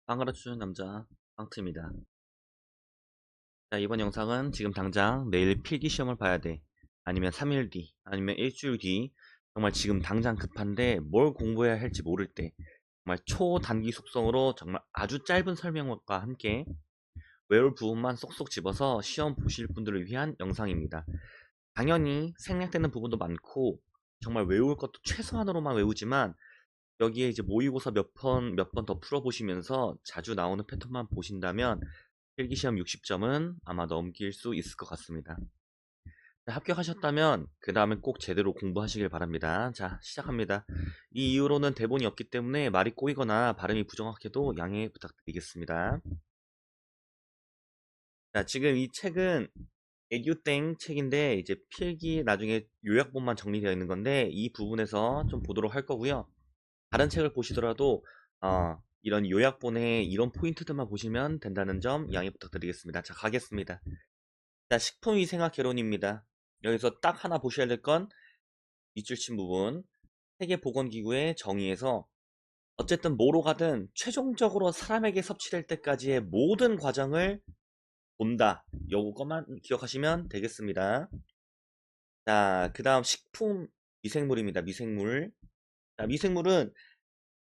빵 가르쳐주는 남자 빵트입니다. 자, 이번 영상은 지금 당장 내일 필기 시험을 봐야 돼. 아니면 3일 뒤, 아니면 일주일 뒤. 정말 지금 당장 급한데 뭘 공부해야 할지 모를 때 정말 초단기 속성으로 정말 아주 짧은 설명과 함께 외울 부분만 쏙쏙 집어서 시험 보실 분들을 위한 영상입니다. 당연히 생략되는 부분도 많고 정말 외울 것도 최소한으로만 외우지만 여기에 이제 모의고사 몇 번 더 풀어보시면서 자주 나오는 패턴만 보신다면 필기시험 60점은 아마 넘길 수 있을 것 같습니다. 자, 합격하셨다면 그 다음엔 꼭 제대로 공부하시길 바랍니다. 자, 시작합니다. 이 이후로는 대본이 없기 때문에 말이 꼬이거나 발음이 부정확해도 양해 부탁드리겠습니다. 자, 지금 이 책은 애교땡 책인데 이제 필기 나중에 요약본만 정리되어 있는 건데 이 부분에서 좀 보도록 할 거고요. 다른 책을 보시더라도 이런 요약본의 이런 포인트들만 보시면 된다는 점 양해 부탁드리겠습니다. 자, 가겠습니다. 자, 식품위생학 개론입니다. 여기서 딱 하나 보셔야 될 건 밑줄 친 부분. 세계보건기구의 정의에서 어쨌든 뭐로 가든 최종적으로 사람에게 섭취될 때까지의 모든 과정을 본다. 요거만 기억하시면 되겠습니다. 자, 그 다음 식품 미생물입니다. 미생물. 자, 미생물은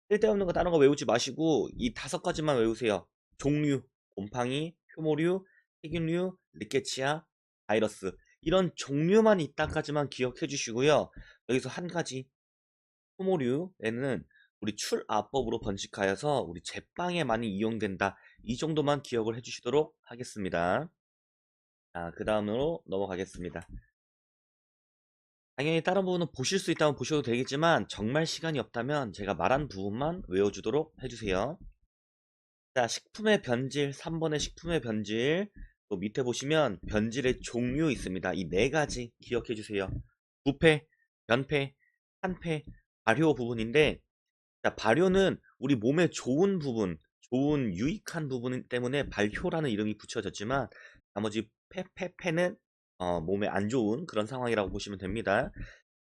쓸데없는 거 다른 거 외우지 마시고 이 5가지만 외우세요. 종류, 곰팡이, 효모류, 세균류, 리케치아, 바이러스. 이런 종류만 이따까지만 기억해 주시고요. 여기서 한 가지, 효모류에는 우리 출아법으로 번식하여서 우리 제빵에 많이 이용된다. 이 정도만 기억을 해 주시도록 하겠습니다. 자, 그 다음으로 넘어가겠습니다. 당연히 다른 부분은 보실 수 있다면 보셔도 되겠지만 정말 시간이 없다면 제가 말한 부분만 외워주도록 해주세요. 자, 식품의 변질, 3번의 식품의 변질. 또 밑에 보시면 변질의 종류 있습니다. 이 4가지 기억해 주세요. 부패, 변패, 한패, 발효 부분인데, 자, 발효는 우리 몸에 좋은 부분, 좋은 유익한 부분 때문에 발효라는 이름이 붙여졌지만, 나머지 패는 몸에 안 좋은 그런 상황이라고 보시면 됩니다.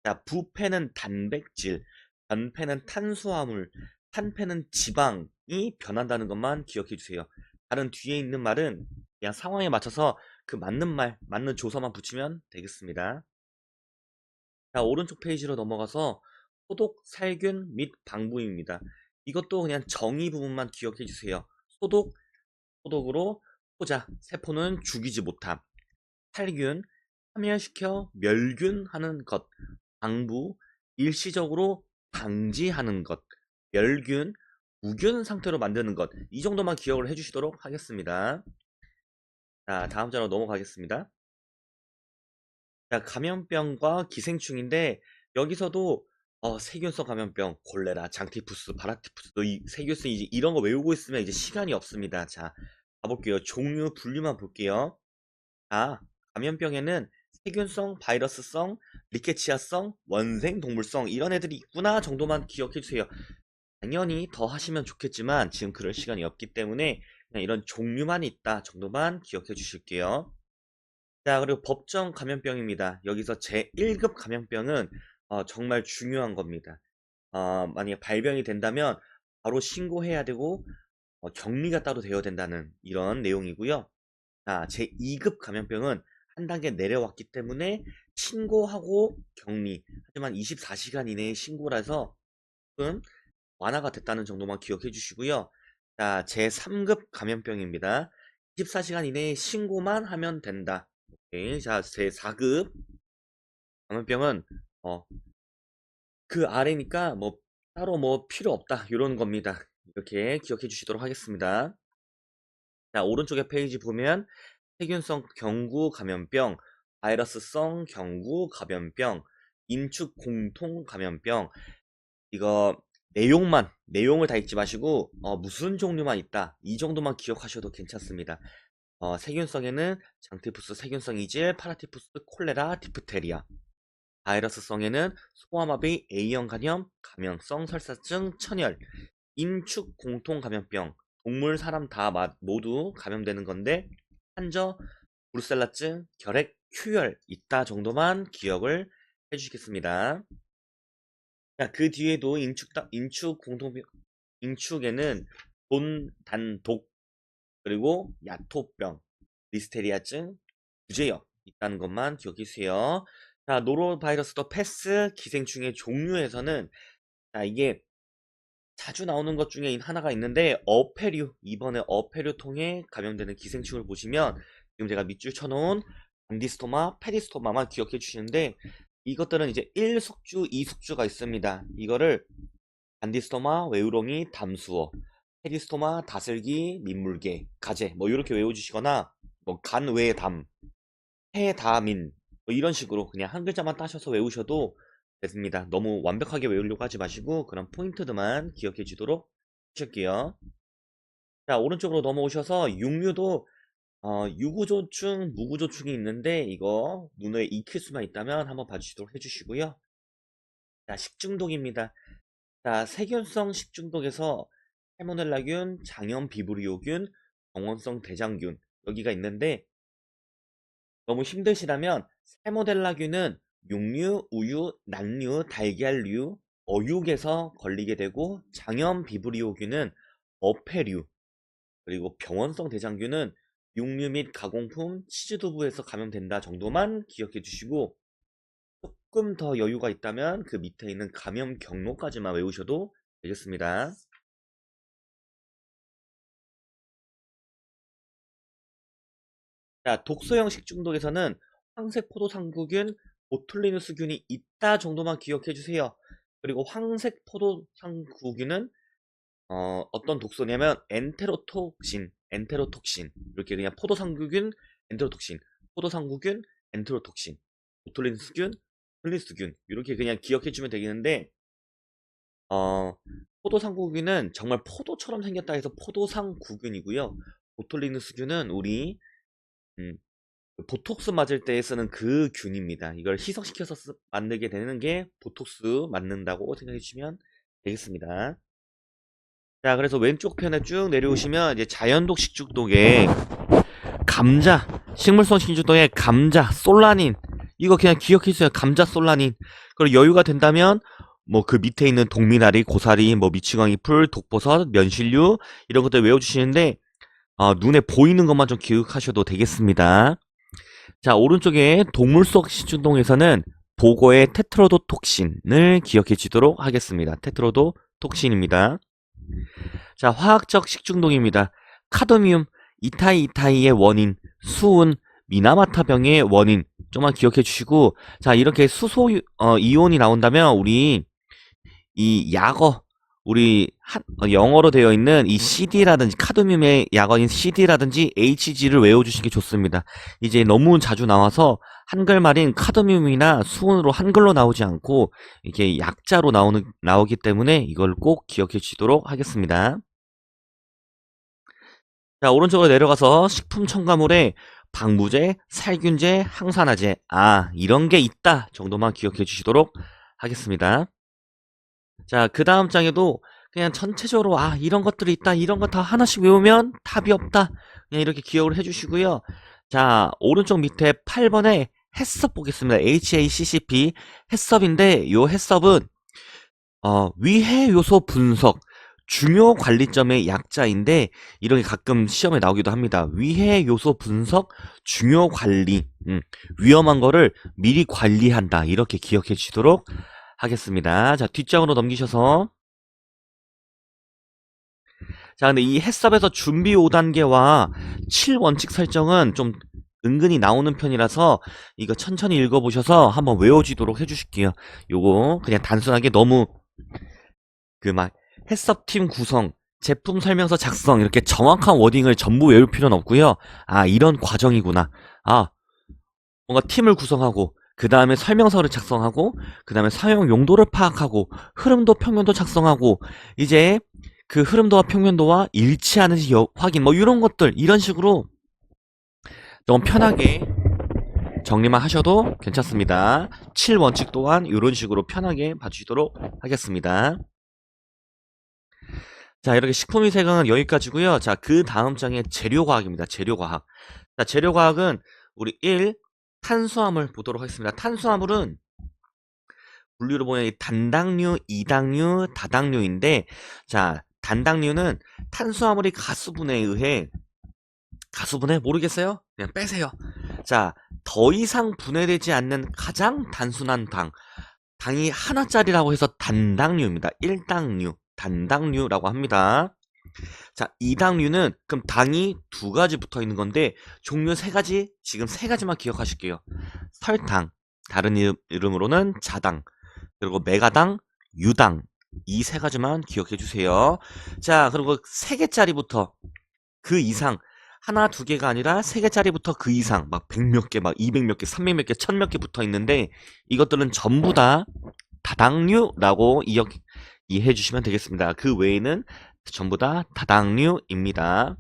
자, 부패는 단백질, 변패는 탄수화물, 탄패는 지방이 변한다는 것만 기억해 주세요. 다른 뒤에 있는 말은 그냥 상황에 맞춰서 그 맞는 말, 맞는 조서만 붙이면 되겠습니다. 자, 오른쪽 페이지로 넘어가서 소독, 살균 및 방부입니다. 이것도 그냥 정의 부분만 기억해 주세요. 소독으로 포자, 세포는 죽이지 못함. 살균, 파멸시켜 멸균하는 것. 방부, 일시적으로 방지하는 것. 멸균, 무균 상태로 만드는 것. 이 정도만 기억을 해주시도록 하겠습니다. 자, 다음 자로 넘어가겠습니다. 자, 감염병과 기생충인데 여기서도 세균성 감염병, 콜레라, 장티푸스, 파라티푸스, 이 세균성 이제 이런 거 외우고 있으면 이제 시간이 없습니다. 자, 가볼게요. 종류 분류만 볼게요. 아, 감염병에는 세균성, 바이러스성, 리케치아성, 원생 동물성 이런 애들이 있구나 정도만 기억해 주세요. 당연히 더 하시면 좋겠지만 지금 그럴 시간이 없기 때문에 그냥 이런 종류만 있다 정도만 기억해 주실게요. 자, 그리고 법정 감염병입니다. 여기서 제1급 감염병은 정말 중요한 겁니다. 만약에 발병이 된다면 바로 신고해야 되고 격리가 따로 되어야 된다는 이런 내용이고요. 자, 제2급 감염병은 한 단계 내려왔기 때문에 신고하고 격리. 하지만 24시간 이내에 신고라서 조금 완화가 됐다는 정도만 기억해 주시고요. 자, 제3급 감염병입니다. 24시간 이내에 신고만 하면 된다. 오케이. 자, 제4급 감염병은 어, 그 아래니까 뭐 따로 뭐 필요 없다. 이런 겁니다. 이렇게 기억해 주시도록 하겠습니다. 자, 오른쪽에 페이지 보면 세균성 경구 감염병, 바이러스성 경구 감염병, 인축 공통 감염병. 이거 내용을 다 읽지 마시고 무슨 종류만 있다. 이 정도만 기억하셔도 괜찮습니다. 세균성에는 장티푸스, 세균성 이질, 파라티푸스, 콜레라, 디프테리아. 바이러스성에는 소아마비, A형 간염, 감염성 설사증, 천열, 인축 공통 감염병. 동물, 사람 다 모두 감염되는 건데 한저, 브루셀라증, 결핵, 큐열 있다 정도만 기억을 해주시겠습니다. 자, 그 뒤에도 인축 공통 인축에는 돈단독, 그리고 야토병, 리스테리아증, 구제역 있다는 것만 기억해 주세요. 자, 노로바이러스도 패스, 기생충의 종류에서는 자, 이게 자주 나오는 것 중에 하나가 있는데 어패류, 이번에 어패류 통해 감염되는 기생충을 보시면 지금 제가 밑줄 쳐놓은 반디스토마, 페리스토마만 기억해 주시는데 이것들은 이제 1숙주, 2숙주가 있습니다. 이거를 반디스토마, 외우렁이, 담수어, 페리스토마, 다슬기, 민물개, 가재 뭐 이렇게 외워주시거나 뭐 간외담, 해다민 뭐 이런 식으로 그냥 한 글자만 따셔서 외우셔도 됐습니다. 너무 완벽하게 외우려고 하지 마시고 그런 포인트들만 기억해 주도록 하실게요. 자, 오른쪽으로 넘어오셔서 육류도 유구조충, 무구조충이 있는데 이거 눈에 익힐 수만 있다면 한번 봐주시도록 해주시고요. 자, 식중독입니다. 자, 세균성 식중독에서 살모넬라균, 장염 비브리오균, 병원성 대장균 여기가 있는데 너무 힘드시다면 살모넬라균은 육류, 우유, 낙류, 달걀류, 어육에서 걸리게 되고 장염 비브리오균은 어패류, 그리고 병원성 대장균은 육류 및 가공품, 치즈두부에서 감염된다 정도만 기억해 주시고 조금 더 여유가 있다면 그 밑에 있는 감염 경로까지만 외우셔도 되겠습니다. 자, 독소형 식중독에서는 황색 포도상구균, 보툴리누스균이 있다 정도만 기억해 주세요. 그리고 황색 포도상구균은 어떤 독소냐면 엔테로톡신 이렇게 그냥 포도상구균, 엔테로톡신, 포도상구균, 엔테로톡신, 보툴리누스균, 플리스균 이렇게 그냥 기억해 주면 되겠는데 어, 포도상구균은 정말 포도처럼 생겼다 해서 포도상구균이고요. 보툴리누스균은 우리 음, 보톡스 맞을 때 쓰는 그 균입니다. 이걸 희석시켜서 만들게 되는 게 보톡스 맞는다고 생각해 주시면 되겠습니다. 자, 그래서 왼쪽 편에 쭉 내려오시면 이제 자연독 식중독에 감자, 식물성 식중독에 감자, 솔라닌 이거 그냥 기억해 주세요. 감자, 솔라닌. 그리고 여유가 된다면 뭐 그 밑에 있는 동미나리, 고사리, 뭐 미치광이 풀, 독버섯, 면실류 이런 것들 외워주시는데 눈에 보이는 것만 좀 기억하셔도 되겠습니다. 자, 오른쪽에 동물 속 식중독에서는 보고의 테트로도톡신을 기억해 주도록 하겠습니다. 테트로도톡신입니다. 자, 화학적 식중독입니다. 카드뮴, 이타이이타이의 원인, 수은, 미나마타병의 원인 좀만 기억해 주시고 자, 이렇게 수소 이온이 나온다면 우리 이 약어 우리 영어로 되어 있는 이 CD라든지 카드뮴의 약어인 CD라든지 HG를 외워주시는 게 좋습니다. 이제 너무 자주 나와서 한글말인 카드뮴이나 수은으로 한글로 나오지 않고 이게 약자로 나오기 때문에 이걸 꼭 기억해 주시도록 하겠습니다. 자, 오른쪽으로 내려가서 식품 첨가물에 방부제, 살균제, 항산화제 이런 게 있다 정도만 기억해 주시도록 하겠습니다. 자, 그 다음 장에도 그냥 전체적으로 이런 것들이 있다 이런 거 다 하나씩 외우면 답이 없다 그냥 이렇게 기억을 해주시고요. 자, 오른쪽 밑에 8번에 해썹 보겠습니다. HACCP 해썹인데 요 해썹은 위해 요소 분석 중요 관리점의 약자인데 이런 게 가끔 시험에 나오기도 합니다. 위해 요소 분석 중요 관리 위험한 거를 미리 관리한다 이렇게 기억해 주시도록 하겠습니다. 자, 뒷장으로 넘기셔서 자, 근데 이 해썹에서 준비 5단계와 7원칙 설정은 좀 은근히 나오는 편이라서 이거 천천히 읽어보셔서 한번 외워지도록 해주실게요. 요거 그냥 단순하게 너무 그 막 해썹팀 구성, 제품 설명서 작성 이렇게 정확한 워딩을 전부 외울 필요는 없고요. 이런 과정이구나. 뭔가 팀을 구성하고 그 다음에 설명서를 작성하고 그 다음에 사용 용도를 파악하고 흐름도 평면도 작성하고 이제 그 흐름도와 평면도와 일치하는지 확인 뭐 이런 것들 이런 식으로 좀 편하게 정리만 하셔도 괜찮습니다. 7원칙 또한 이런 식으로 편하게 봐주시도록 하겠습니다. 자, 이렇게 식품위생은 여기까지고요. 자, 그 다음 장에 재료과학입니다. 재료과학. 자, 재료과학은 우리 1. 탄수화물 보도록 하겠습니다. 탄수화물은 분류로 보면 단당류, 이당류, 다당류인데 자, 단당류는 탄수화물이 가수분해에 의해 가수분해 모르겠어요? 그냥 빼세요. 자, 더 이상 분해되지 않는 가장 단순한 당이 하나짜리라고 해서 단당류입니다. 1당류, 단당류라고 합니다. 자, 2당류는 그럼 당이 두 가지 붙어 있는 건데 종류 세 가지, 지금 세 가지만 기억하실게요. 설당, 다른 이름으로는 자당, 그리고 메가당, 유당, 이 세 가지만 기억해 주세요. 자, 그리고 세 개짜리부터 그 이상, 하나 두 개가 아니라 세 개짜리부터 그 이상, 막 100몇 개, 막 200몇 개, 300몇 개, 1000몇 개 붙어 있는데 이것들은 전부 다 다당류라고 이해해 주시면 되겠습니다. 그 외에는 전부 다 다당류입니다.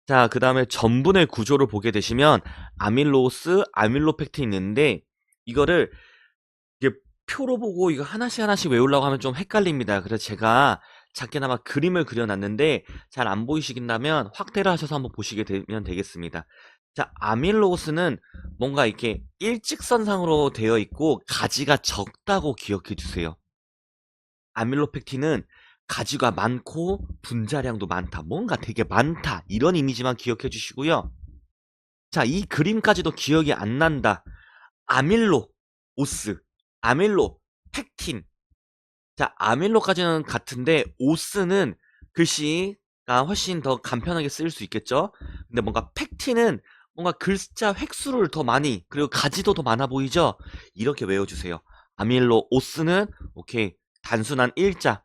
자, 그 다음에 전분의 구조를 보게 되시면 아밀로스, 아밀로펙틴이 있는데 이거를 이게 표로 보고 이거 하나씩 하나씩 외우려고 하면 좀 헷갈립니다. 그래서 제가 작게나마 그림을 그려놨는데 잘 안 보이시긴다면 확대를 하셔서 한번 보시게 되면 되겠습니다. 자, 아밀로스는 뭔가 이렇게 일직선상으로 되어 있고 가지가 적다고 기억해 주세요. 아밀로펙틴은 가지가 많고 분자량도 많다. 뭔가 되게 많다. 이런 이미지만 기억해 주시고요. 자, 이 그림까지도 기억이 안 난다. 아밀로오스, 아밀로펙틴. 자, 아밀로까지는 같은데 오스는 글씨가 훨씬 더 간편하게 쓰일 수 있겠죠? 근데 뭔가 펙틴은 뭔가 글자 획수를 더 많이, 그리고 가지도 더 많아 보이죠? 이렇게 외워주세요. 아밀로오스는 오케이, 단순한 일자.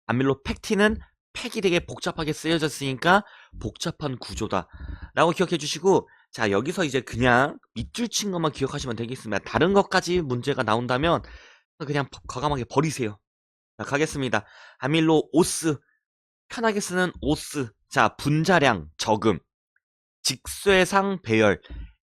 아밀로펙틴은 팩이 되게 복잡하게 쓰여졌으니까 복잡한 구조다 라고 기억해 주시고, 자, 여기서 이제 그냥 밑줄 친 것만 기억하시면 되겠습니다. 다른 것까지 문제가 나온다면 그냥 과감하게 버리세요. 자, 가겠습니다. 아밀로오스, 편하게 쓰는 오스. 자, 분자량 적음, 직쇄상 배열,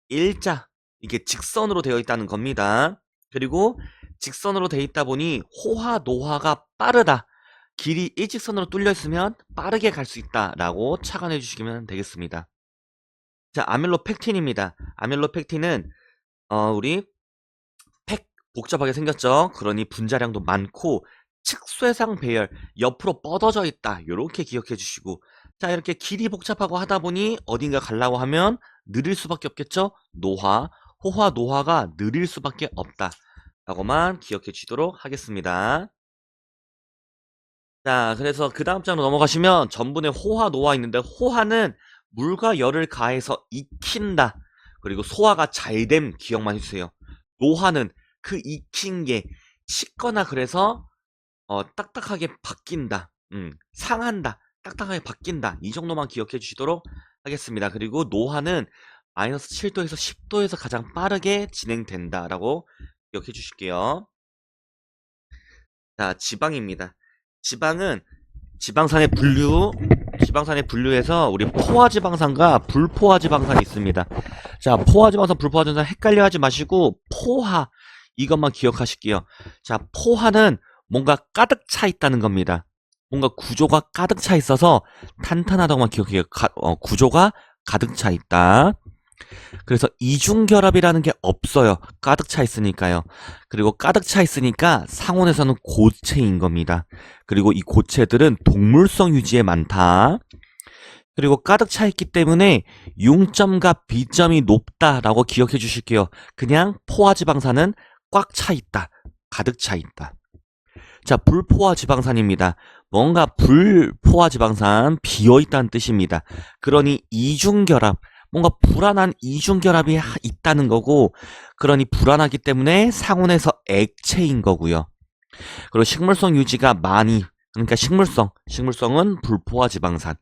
일자, 이게 직선으로 되어 있다는 겁니다. 그리고 직선으로 되어 있다 보니 호화, 노화가 빠르다. 길이 일직선으로 뚫려 있으면 빠르게 갈 수 있다라고 착안해 주시면 되겠습니다. 자, 아밀로펙틴입니다. 아밀로펙틴은 우리 팩 복잡하게 생겼죠. 그러니 분자량도 많고 측쇄상 배열, 옆으로 뻗어져 있다. 이렇게 기억해 주시고, 자, 이렇게 길이 복잡하고 하다 보니 어딘가 가려고 하면 느릴 수밖에 없겠죠. 노화, 호화, 노화가 느릴 수밖에 없다 라고만 기억해 주시도록 하겠습니다. 자, 그래서 그 다음 장으로 넘어가시면 전분에 호화, 노화 있는데 호화는 물과 열을 가해서 익힌다. 그리고 소화가 잘됨 기억만 해주세요. 노화는 그 익힌 게 식거나 그래서 딱딱하게 바뀐다. 상한다. 딱딱하게 바뀐다. 이 정도만 기억해 주시도록 하겠습니다. 그리고 노화는 마이너스 7도에서 10도에서 가장 빠르게 진행된다라고 기억해 주실게요. 자, 지방입니다. 지방은 지방산의 분류에서 우리 포화지방산과 불포화지방산이 있습니다. 자, 포화지방산, 불포화지방산 헷갈려 하지 마시고 포화 이것만 기억하실게요. 자, 포화는 뭔가 가득 차 있다는 겁니다. 뭔가 구조가 가득 차 있어서 탄탄하다고만 기억해요. 구조가 가득 차 있다. 그래서 이중결합이라는 게 없어요. 가득 차 있으니까요. 그리고 가득 차 있으니까 상온에서는 고체인 겁니다. 그리고 이 고체들은 동물성 유지에 많다. 그리고 가득 차 있기 때문에 융점과 비점이 높다라고 기억해 주실게요. 그냥 포화지방산은 꽉 차 있다. 가득 차 있다. 자, 불포화지방산입니다. 뭔가 불포화지방산 비어있다는 뜻입니다. 그러니 이중결합, 뭔가 불안한 이중결합이 있다는 거고, 그러니 불안하기 때문에 상온에서 액체인 거고요. 그리고 식물성 유지가 많이, 그러니까 식물성은 불포화지방산.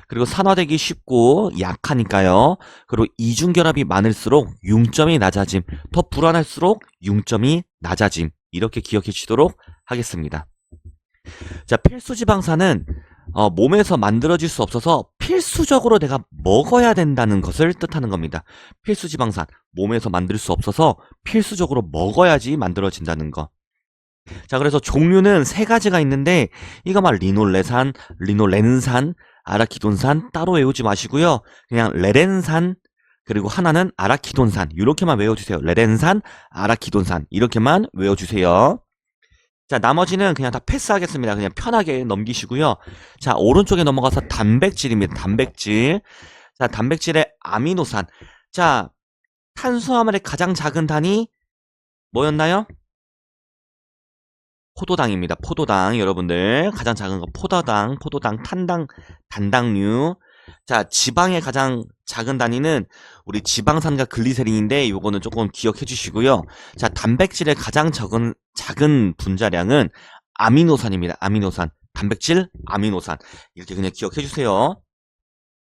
그리고 산화되기 쉽고 약하니까요. 그리고 이중결합이 많을수록 융점이 낮아짐, 더 불안할수록 융점이 낮아짐. 이렇게 기억해 주시도록 하겠습니다. 자, 필수지방산은 몸에서 만들어질 수 없어서 필수적으로 내가 먹어야 된다는 것을 뜻하는 겁니다. 필수지방산, 몸에서 만들 수 없어서 필수적으로 먹어야지 만들어진다는 거. 자, 그래서 종류는 세 가지가 있는데 이거만 리놀레산, 리놀렌산, 아라키돈산 따로 외우지 마시고요. 그냥 레렌산, 그리고 하나는 아라키돈산 이렇게만 외워주세요. 레렌산, 아라키돈산 이렇게만 외워주세요. 자, 나머지는 그냥 다 패스하겠습니다. 그냥 편하게 넘기시고요. 자, 오른쪽에 넘어가서 단백질입니다. 단백질. 자, 단백질의 아미노산. 자, 탄수화물의 가장 작은 단위 뭐였나요? 포도당입니다. 포도당. 여러분들 가장 작은 거 포도당, 탄당, 단당류. 자, 지방의 가장 작은 단위는 우리 지방산과 글리세린인데 요거는 조금 기억해 주시고요. 자, 단백질의 가장 작은 분자량은 아미노산입니다. 아미노산. 단백질, 아미노산. 이렇게 그냥 기억해 주세요.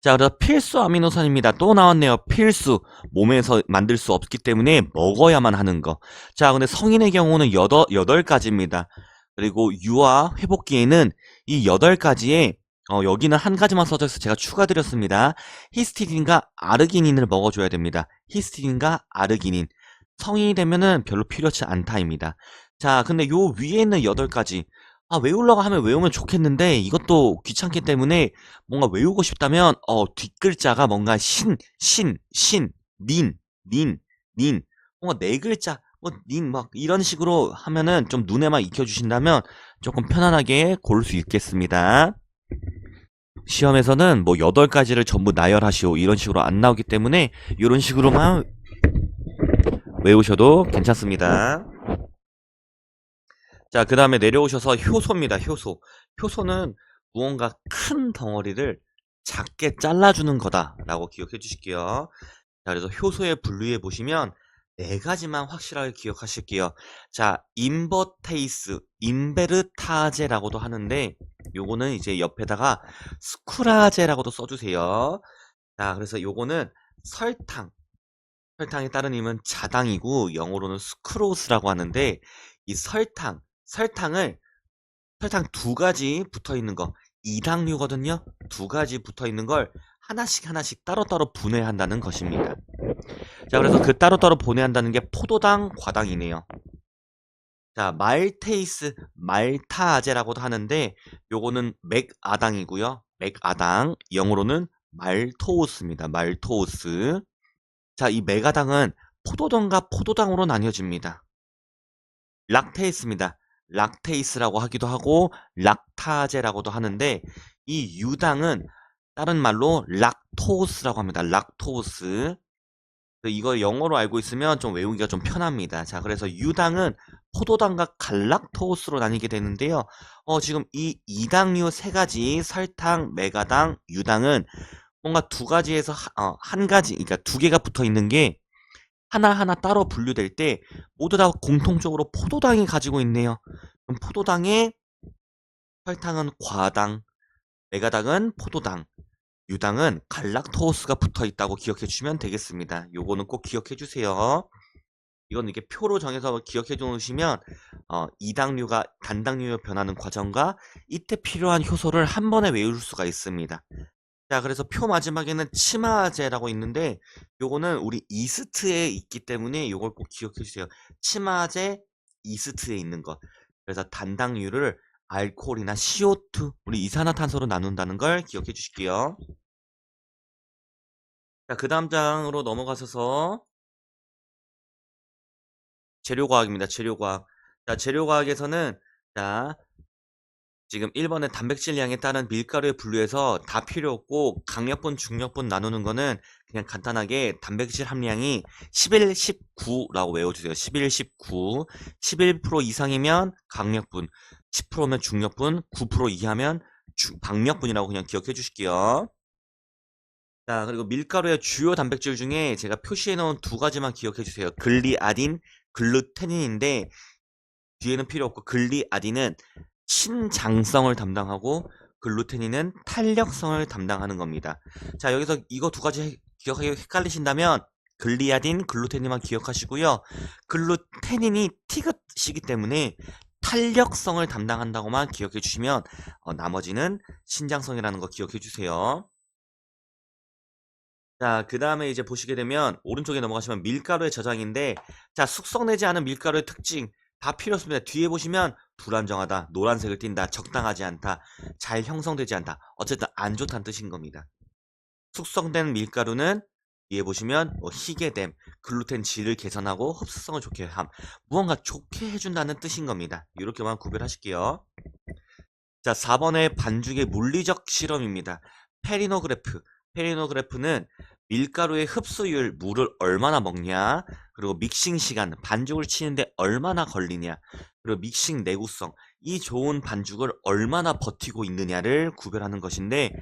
자, 그래서 필수 아미노산입니다. 또 나왔네요. 필수. 몸에서 만들 수 없기 때문에 먹어야만 하는 거. 자, 근데 성인의 경우는 8가지입니다. 그리고 유아 회복기에는 이 8가지에 여기는 한 가지만 써져 있어서 제가 추가드렸습니다. 히스티딘과 아르기닌을 먹어줘야 됩니다. 히스티딘과 아르기닌. 성인이 되면은 별로 필요치 않다입니다. 자, 근데 요 위에 있는 8가지. 아, 외우려고 하면 외우면 좋겠는데 이것도 귀찮기 때문에 뭔가 외우고 싶다면 뒷글자가 뭔가 닌 뭔가 네 글자 닌 막 이런 식으로 하면은 좀 눈에만 익혀주신다면 조금 편안하게 고를 수 있겠습니다. 시험에서는 뭐 8가지를 전부 나열하시오 이런 식으로 안 나오기 때문에 이런 식으로만 외우셔도 괜찮습니다. 자, 그 다음에 내려오셔서 효소입니다. 효소. 효소는 무언가 큰 덩어리를 작게 잘라주는 거다라고 기억해 주실게요. 자, 그래서 효소에 분류해 보시면 4가지만 확실하게 기억하실게요. 자, 인버테이스, 인베르타제라고도 하는데 요거는 이제 옆에다가 스쿠라제라고도 써주세요. 자, 그래서 요거는 설탕에 따른 힘은 자당이고 영어로는 스크로스라고 하는데 이 설탕 2가지 붙어 있는 거 2당류거든요. 2가지 붙어 있는 걸 하나씩 따로따로 분해한다는 것입니다. 자, 그래서 그 따로따로 분해한다는 게 포도당, 과당이네요. 자, 말타아제라고도 하는데 요거는 맥아당이고요. 맥아당, 영어로는 말토우스입니다. 말토우스. 자, 이 메가당은 포도당과 포도당으로 나뉘어집니다. 락테이스입니다. 락테이스라고 하기도 하고 락타제라고도 하는데 이 유당은 다른 말로 락토스라고 합니다. 락토스. 이거 영어로 알고 있으면 좀 외우기가 좀 편합니다. 자, 그래서 유당은 포도당과 갈락토스로 나뉘게 되는데요. 지금 이 2당류 3가지 설탕, 메가당, 유당은 뭔가 2가지에서 한 가지, 그러니까 2개가 붙어 있는 게 하나하나 따로 분류될 때 모두 다 공통적으로 포도당이 가지고 있네요. 그럼 포도당에 설탕은 과당, 메가당은 포도당, 유당은 갈락토스가 붙어 있다고 기억해 주시면 되겠습니다. 요거는 꼭 기억해 주세요. 이건 이렇게 표로 정해서 기억해 놓으시면 2당류가 단당류로 변하는 과정과 이때 필요한 효소를 한 번에 외울 수가 있습니다. 자, 그래서 표 마지막에는 치마제라고 있는데 요거는 우리 이스트에 있기 때문에 요걸 꼭 기억해 주세요. 치마제 이스트에 있는 것. 그래서 단당류를 알코올이나 CO2 우리 이산화탄소로 나눈다는 걸 기억해 주실게요. 자, 그 다음 장으로 넘어가셔서 재료과학입니다. 재료과학. 자, 재료과학에서는 자, 지금 1번에 단백질량에 따른 밀가루에 분류해서 다 필요 없고 강력분, 중력분 나누는 거는 그냥 간단하게 단백질 함량이 11, 19라고 외워주세요. 11, 19. 11% 이상이면 강력분, 10%면 중력분, 9% 이하면 박력분이라고 그냥 기억해 주실게요. 자, 그리고 밀가루의 주요 단백질 중에 제가 표시해 놓은 2가지만 기억해 주세요. 글리아딘, 글루테닌인데 뒤에는 필요 없고 글리아딘은 신장성을 담당하고 글루테닌은 탄력성을 담당하는 겁니다. 자, 여기서 이거 2가지 기억하기 헷갈리신다면 글리아딘, 글루테닌만 기억하시고요. 글루테닌이 티귿이기 때문에 탄력성을 담당한다고만 기억해 주시면 나머지는 신장성이라는 거 기억해 주세요. 자, 그 다음에 이제 보시게 되면 오른쪽에 넘어가시면 밀가루의 저장인데 자, 숙성되지 않은 밀가루의 특징 다 필요 없습니다. 뒤에 보시면 불안정하다, 노란색을 띈다, 적당하지 않다, 잘 형성되지 않다. 어쨌든 안 좋다는 뜻인 겁니다. 숙성된 밀가루는 위에 보시면 희게됨, 글루텐 질을 개선하고 흡수성을 좋게 함, 무언가 좋게 해준다는 뜻인 겁니다. 이렇게만 구별하실게요. 자, 4번의 반죽의 물리적 실험입니다. 페리노그래프. 페리노그래프는 밀가루의 흡수율, 물을 얼마나 먹냐, 그리고 믹싱 시간, 반죽을 치는데 얼마나 걸리냐, 그리고 믹싱 내구성, 이 좋은 반죽을 얼마나 버티고 있느냐를 구별하는 것인데,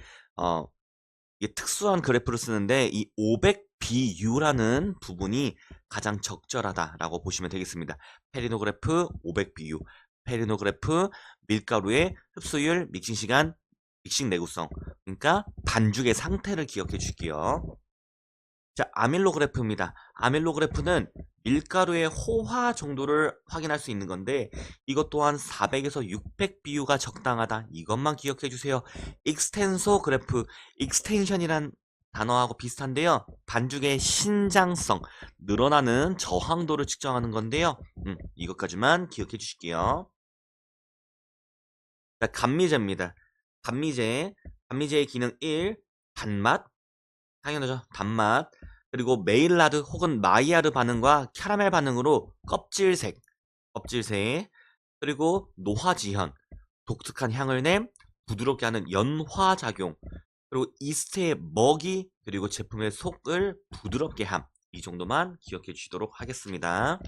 이게 특수한 그래프를 쓰는데 이 500BU라는 부분이 가장 적절하다라고 보시면 되겠습니다. 페리노그래프 500BU, 페리노그래프 밀가루의 흡수율, 믹싱 시간, 믹싱 내구성, 그러니까 반죽의 상태를 기억해 줄게요. 자, 아밀로그래프입니다. 아밀로그래프는 밀가루의 호화 정도를 확인할 수 있는 건데 이것 또한 400에서 600BU가 적당하다. 이것만 기억해 주세요. 익스텐소 그래프, 익스텐션이란 단어하고 비슷한데요. 반죽의 신장성, 늘어나는 저항도를 측정하는 건데요. 이것까지만 기억해 주실게요. 자, 감미제입니다. 감미제의 기능 1, 단맛, 당연하죠. 단맛. 그리고 메일라드 혹은 마이야르 반응과 캐러멜 반응으로 껍질색, 그리고 노화지현, 독특한 향을 내 부드럽게 하는 연화작용, 그리고 이스트의 먹이, 그리고 제품의 속을 부드럽게 함. 이 정도만 기억해 주시도록 하겠습니다.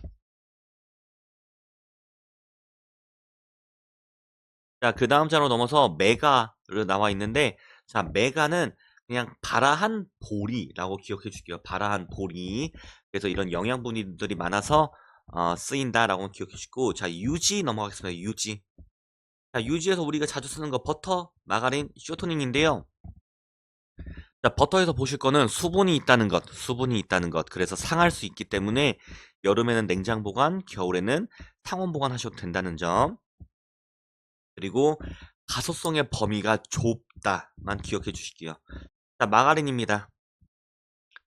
자, 그 다음 장으로 넘어서 메가를 나와 있는데, 자, 메가는 그냥 바라한 보리라고 기억해 주시고요. 바라한 보리. 그래서 이런 영양분들이 많아서 쓰인다라고 기억해 주시고, 자, 유지 넘어가겠습니다. 유지. 자, 유지에서 우리가 자주 쓰는 거 버터, 마가린, 쇼토닝인데요. 자, 버터에서 보실 거는 수분이 있다는 것, 그래서 상할 수 있기 때문에 여름에는 냉장 보관, 겨울에는 상온 보관하셔도 된다는 점. 그리고 가소성의 범위가 좁다만 기억해 주실게요. 자, 마가린입니다.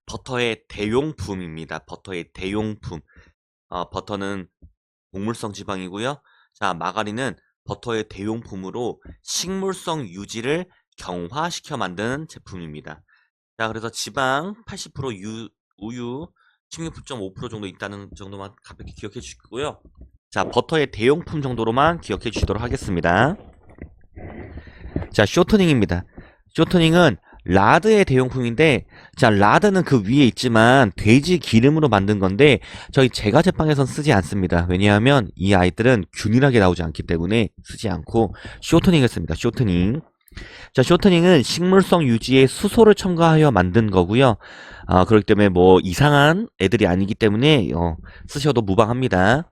버터의 대용품입니다. 버터의 대용품. 버터는 곡물성 지방이고요. 자, 마가린은 버터의 대용품으로 식물성 유지를 경화시켜 만든 제품입니다. 자, 그래서 지방 80%, 우유 16.5% 정도 있다는 정도만 가볍게 기억해 주시고요. 자, 버터의 대용품 정도로만 기억해 주시도록 하겠습니다. 자, 쇼트닝입니다. 쇼트닝은 라드의 대용품인데, 자, 라드는 그 위에 있지만 돼지 기름으로 만든 건데 저희 제과 제빵에선 쓰지 않습니다. 왜냐하면 이 아이들은 균일하게 나오지 않기 때문에 쓰지 않고 쇼트닝을 씁니다. 쇼트닝. 자, 쇼트닝은 식물성 유지에 수소를 첨가하여 만든 거고요. 그렇기 때문에 뭐 이상한 애들이 아니기 때문에 쓰셔도 무방합니다.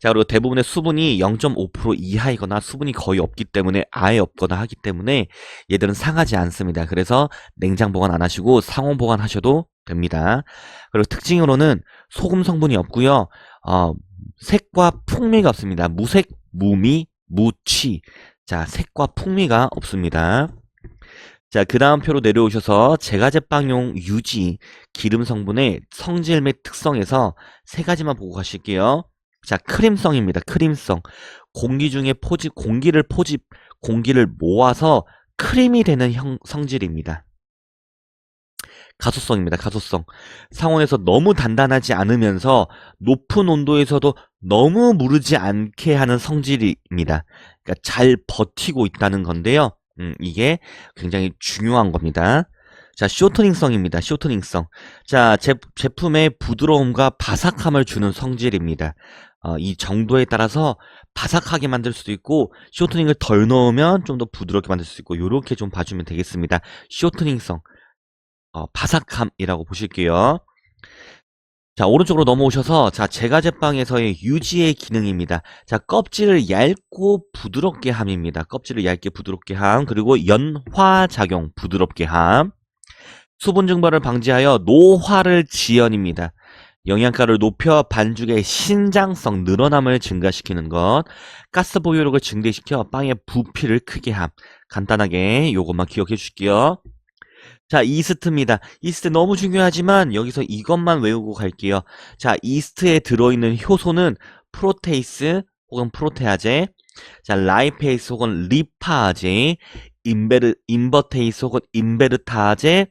자, 그리고 대부분의 수분이 0.5% 이하이거나 수분이 거의 없기 때문에 아예 없거나 하기 때문에 얘들은 상하지 않습니다. 그래서 냉장 보관 안 하시고 상온 보관하셔도 됩니다. 그리고 특징으로는 소금 성분이 없고요. 색과 풍미가 없습니다. 무색, 무미, 무취. 자, 색과 풍미가 없습니다. 자, 그 다음 표로 내려오셔서 제과제빵용 유지, 기름 성분의 성질 및 특성에서 세 가지만 보고 가실게요. 자, 크림성입니다. 크림성. 공기를 모아서 크림이 되는 성질입니다. 가소성입니다. 가소성. 상온에서 너무 단단하지 않으면서 높은 온도에서도 너무 무르지 않게 하는 성질입니다. 그러니까 잘 버티고 있다는 건데요. 이게 굉장히 중요한 겁니다. 자, 쇼트닝성입니다. 쇼트닝성. 자, 제품의 부드러움과 바삭함을 주는 성질입니다. 이 정도에 따라서 바삭하게 만들 수도 있고 쇼트닝을 덜 넣으면 좀 더 부드럽게 만들 수 있고 요렇게 좀 봐주면 되겠습니다. 쇼트닝성. 바삭함이라고 보실게요. 자, 오른쪽으로 넘어오셔서 자, 제과제빵에서의 유지의 기능입니다. 자, 껍질을 얇고 부드럽게 함입니다. 껍질을 얇게 부드럽게 함, 그리고 연화작용 부드럽게 함, 수분 증발을 방지하여 노화를 지연입니다. 영양가를 높여 반죽의 신장성, 늘어남을 증가시키는 것, 가스 보유력을 증대시켜 빵의 부피를 크게 함. 간단하게 요것만 기억해 주실게요. 자, 이스트입니다. 이스트 너무 중요하지만 여기서 이것만 외우고 갈게요. 자, 이스트에 들어있는 효소는 프로테이스 혹은 프로테아제, 자, 라이페이스 혹은 리파아제, 인버테이스 혹은 인베르타아제,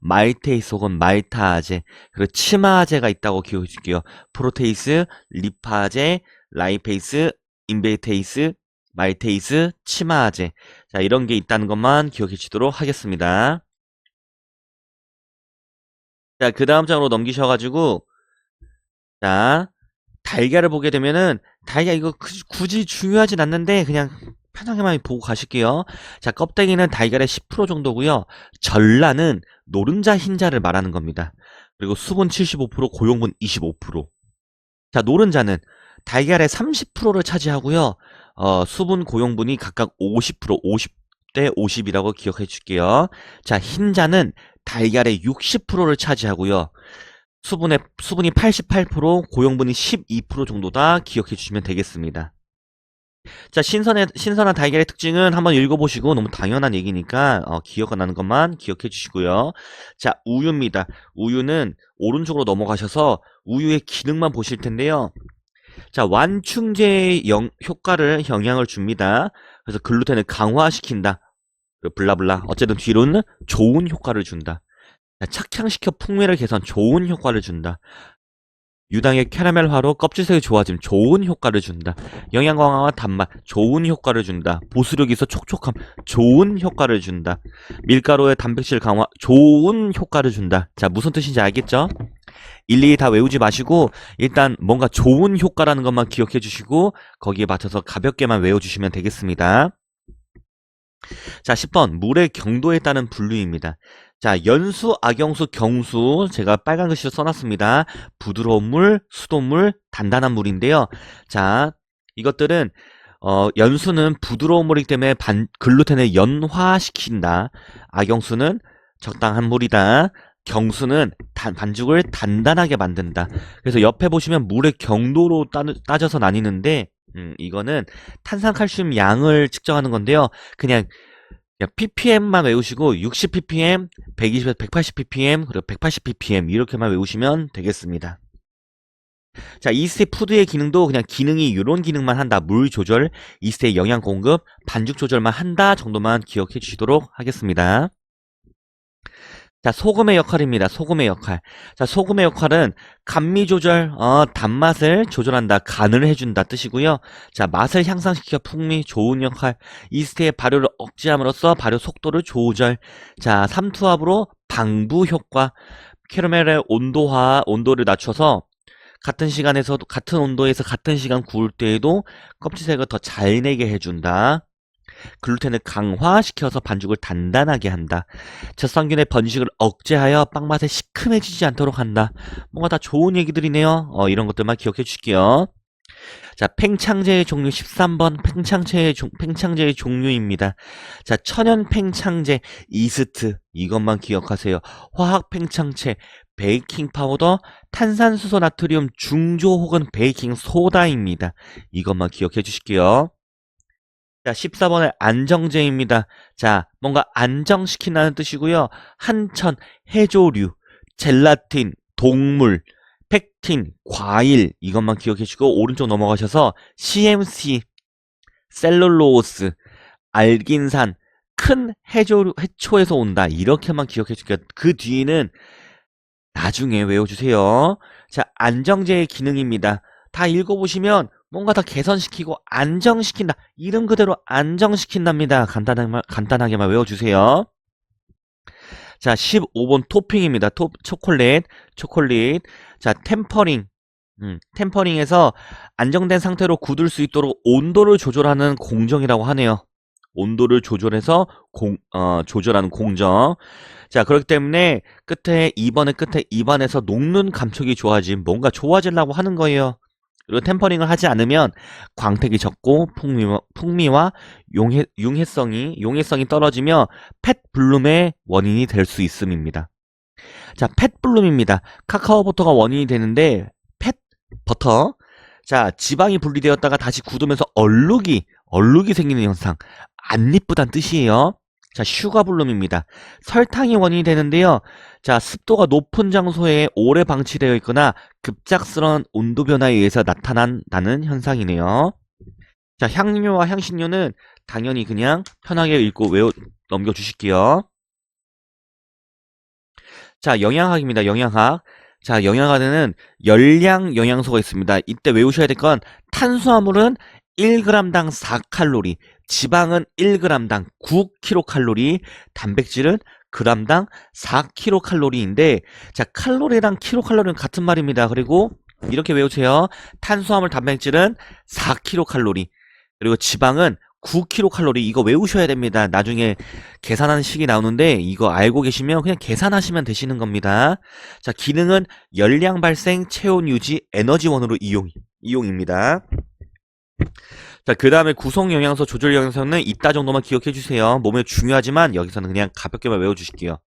말테이스 혹은 말타아제, 그리고 치마제가 있다고 기억해 줄게요. 프로테이스, 리파제, 라이페이스, 인베이테이스, 말테이스, 치마제. 자, 이런 게 있다는 것만 기억해 주도록 하겠습니다. 자, 그 다음 장으로 넘기셔가지고, 자, 달걀을 보게 되면은, 달걀 이거 굳이 중요하진 않는데, 그냥 편하게만 보고 가실게요. 자, 껍데기는 달걀의 10% 정도고요. 전라는 노른자 흰자를 말하는 겁니다. 그리고 수분 75%, 고용분 25%. 자, 노른자는 달걀의 30%를 차지하고요. 수분, 고용분이 각각 50%, 50대 50이라고 기억해 줄게요. 자, 흰자는 달걀의 60%를 차지하고요. 수분이 88%, 고용분이 12% 정도다 기억해 주시면 되겠습니다. 자, 신선한 달걀의 특징은 한번 읽어보시고 너무 당연한 얘기니까 기억가 나는 것만 기억해 주시고요. 자, 우유입니다. 우유는 오른쪽으로 넘어가셔서 우유의 기능만 보실 텐데요. 자, 완충제의 효과를 영향을 줍니다. 그래서 글루텐을 강화시킨다. 블라블라. 어쨌든 뒤로는 좋은 효과를 준다. 자, 착향시켜 풍미를 개선, 좋은 효과를 준다. 유당의 캐러멜화로 껍질색이 좋아짐, 좋은 효과를 준다. 영양 강화와 단맛, 좋은 효과를 준다. 보수력이 있어 촉촉함, 좋은 효과를 준다. 밀가루의 단백질 강화, 좋은 효과를 준다. 자, 무슨 뜻인지 알겠죠? 일일이 다 외우지 마시고 일단 뭔가 좋은 효과라는 것만 기억해 주시고 거기에 맞춰서 가볍게만 외워주시면 되겠습니다. 자, 10번 물의 경도에 따른 분류입니다. 자, 연수, 악영수, 경수 제가 빨간 글씨로 써놨습니다. 부드러운 물, 수돗물, 단단한 물인데요. 자, 이것들은 연수는 부드러운 물이기 때문에 글루텐을 연화시킨다. 악영수는 적당한 물이다. 경수는 반죽을 단단하게 만든다. 그래서 옆에 보시면 물의 경도로 따져서 나뉘는데 이거는 탄산칼슘 양을 측정하는 건데요. 그냥 ppm만 외우시고 60ppm, 120에서 180ppm, 그리고 180ppm 이렇게만 외우시면 되겠습니다. 자, 이스트 푸드의 기능도 그냥 기능이 이런 기능만 한다. 물 조절, 이스트의 영양 공급, 반죽 조절만 한다 정도만 기억해 주시도록 하겠습니다. 자, 소금의 역할입니다. 소금의 역할. 자, 소금의 역할은 감미 조절, 단맛을 조절한다. 간을 해준다 뜻이고요. 자, 맛을 향상시켜 풍미, 좋은 역할. 이스트의 발효를 억제함으로써 발효 속도를 조절. 자, 삼투압으로 방부 효과. 캐러멜의 온도를 낮춰서 같은 온도에서 같은 시간 구울 때에도 껍질색을 더 잘 내게 해준다. 글루텐을 강화시켜서 반죽을 단단하게 한다. 젖산균의 번식을 억제하여 빵맛에 시큼해지지 않도록 한다. 뭔가 다 좋은 얘기들이네요. 이런 것들만 기억해 주실게요. 자, 팽창제의 종류 13번 팽창제의 종류입니다. 자, 천연 팽창제 이스트 이것만 기억하세요. 화학 팽창제 베이킹 파우더, 탄산수소 나트륨 중조 혹은 베이킹 소다입니다. 이것만 기억해 주실게요. 자, 14번의 안정제입니다. 자, 뭔가 안정시킨다는 뜻이고요. 한천, 해조류, 젤라틴, 동물, 펙틴, 과일 이것만 기억해 주시고 오른쪽 넘어가셔서 CMC, 셀룰로스, 알긴산, 큰 해초에서 온다. 이렇게만 기억해 주실게요. 그 뒤에는 나중에 외워주세요. 자, 안정제의 기능입니다. 다 읽어보시면 뭔가 다 개선시키고 안정시킨다. 이름 그대로 안정시킨답니다. 간단하게만 외워주세요. 자, 15번 토핑입니다. 초콜릿. 자, 템퍼링에서 안정된 상태로 굳을 수 있도록 온도를 조절하는 공정이라고 하네요. 온도를 조절해서 조절하는 공정. 자, 그렇기 때문에 끝에 2번에서 녹는 감촉이 좋아짐. 뭔가 좋아지려고 하는 거예요. 그리고 템퍼링을 하지 않으면 광택이 적고 풍미와 용해성이 떨어지며 팻블룸의 원인이 될 수 있음입니다. 자, 팻블룸입니다. 카카오버터가 원인이 되는데 팻버터. 자, 지방이 분리되었다가 다시 굳으면서 얼룩이 생기는 현상. 안 이쁘단 뜻이에요. 자, 슈가블룸입니다. 설탕이 원인이 되는데요. 자, 습도가 높은 장소에 오래 방치되어 있거나 급작스러운 온도 변화에 의해서 나타나는 현상이네요. 자, 향료와 향신료는 당연히 그냥 편하게 읽고 넘겨주실게요. 자, 영양학입니다. 영양학. 자, 영양학에는 열량 영양소가 있습니다. 이때 외우셔야 될 건 탄수화물은 1g당 4칼로리, 지방은 1g당 9kcal, 단백질은 g당 4kcal인데, 자, 칼로리랑 킬로칼로리는 같은 말입니다. 그리고 이렇게 외우세요. 탄수화물, 단백질은 4kcal, 그리고 지방은 9kcal. 이거 외우셔야 됩니다. 나중에 계산하는 식이 나오는데 이거 알고 계시면 그냥 계산하시면 되시는 겁니다. 자, 기능은 열량 발생, 체온 유지, 에너지원으로 이용입니다. 자, 그 다음에 구성 영양소, 조절 영양소는 이따 정도만 기억해 주세요. 몸에 중요하지만 여기서는 그냥 가볍게만 외워주실게요.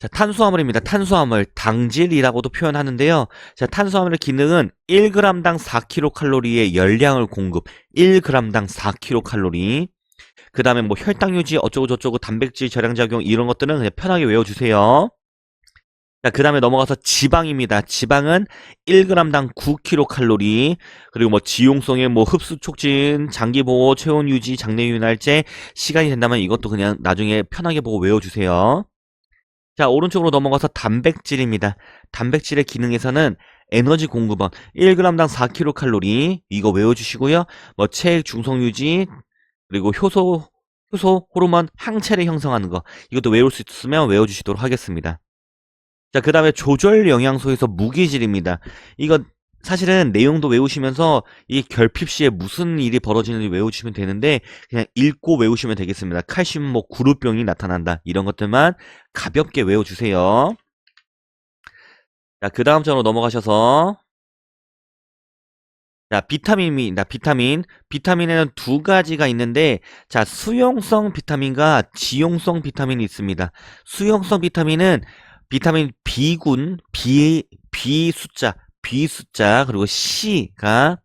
자, 탄수화물입니다. 탄수화물, 당질이라고도 표현하는데요. 자, 탄수화물의 기능은 1g당 4kcal의 열량을 공급, 1g당 4kcal. 그 다음에 뭐 혈당 유지 어쩌고 저쩌고 단백질 저장작용 이런 것들은 그냥 편하게 외워주세요. 자, 그 다음에 넘어가서 지방입니다. 지방은 1g당 9kcal, 그리고 뭐 지용성의 뭐 흡수 촉진, 장기 보호, 체온 유지, 장내 윤활제, 시간이 된다면 이것도 그냥 나중에 편하게 보고 외워주세요. 자, 오른쪽으로 넘어가서 단백질입니다. 단백질의 기능에서는 에너지 공급원 1g당 4kcal, 이거 외워주시고요. 뭐 체액 중성 유지, 그리고 효소 호르몬 항체를 형성하는 거, 이것도 외울 수 있으면 외워주시도록 하겠습니다. 자, 그 다음에 조절 영양소에서 무기질입니다. 이거 사실은 내용도 외우시면서 이 결핍 시에 무슨 일이 벌어지는지 외우시면 되는데 그냥 읽고 외우시면 되겠습니다. 칼슘 뭐 구루병이 나타난다, 이런 것들만 가볍게 외워주세요. 자, 그 다음 장으로 넘어가셔서, 자, 비타민입니다. 비타민에는 두 가지가 있는데, 자, 수용성 비타민과 지용성 비타민이 있습니다. 수용성 비타민은 비타민 B군, B 숫자, 그리고 C가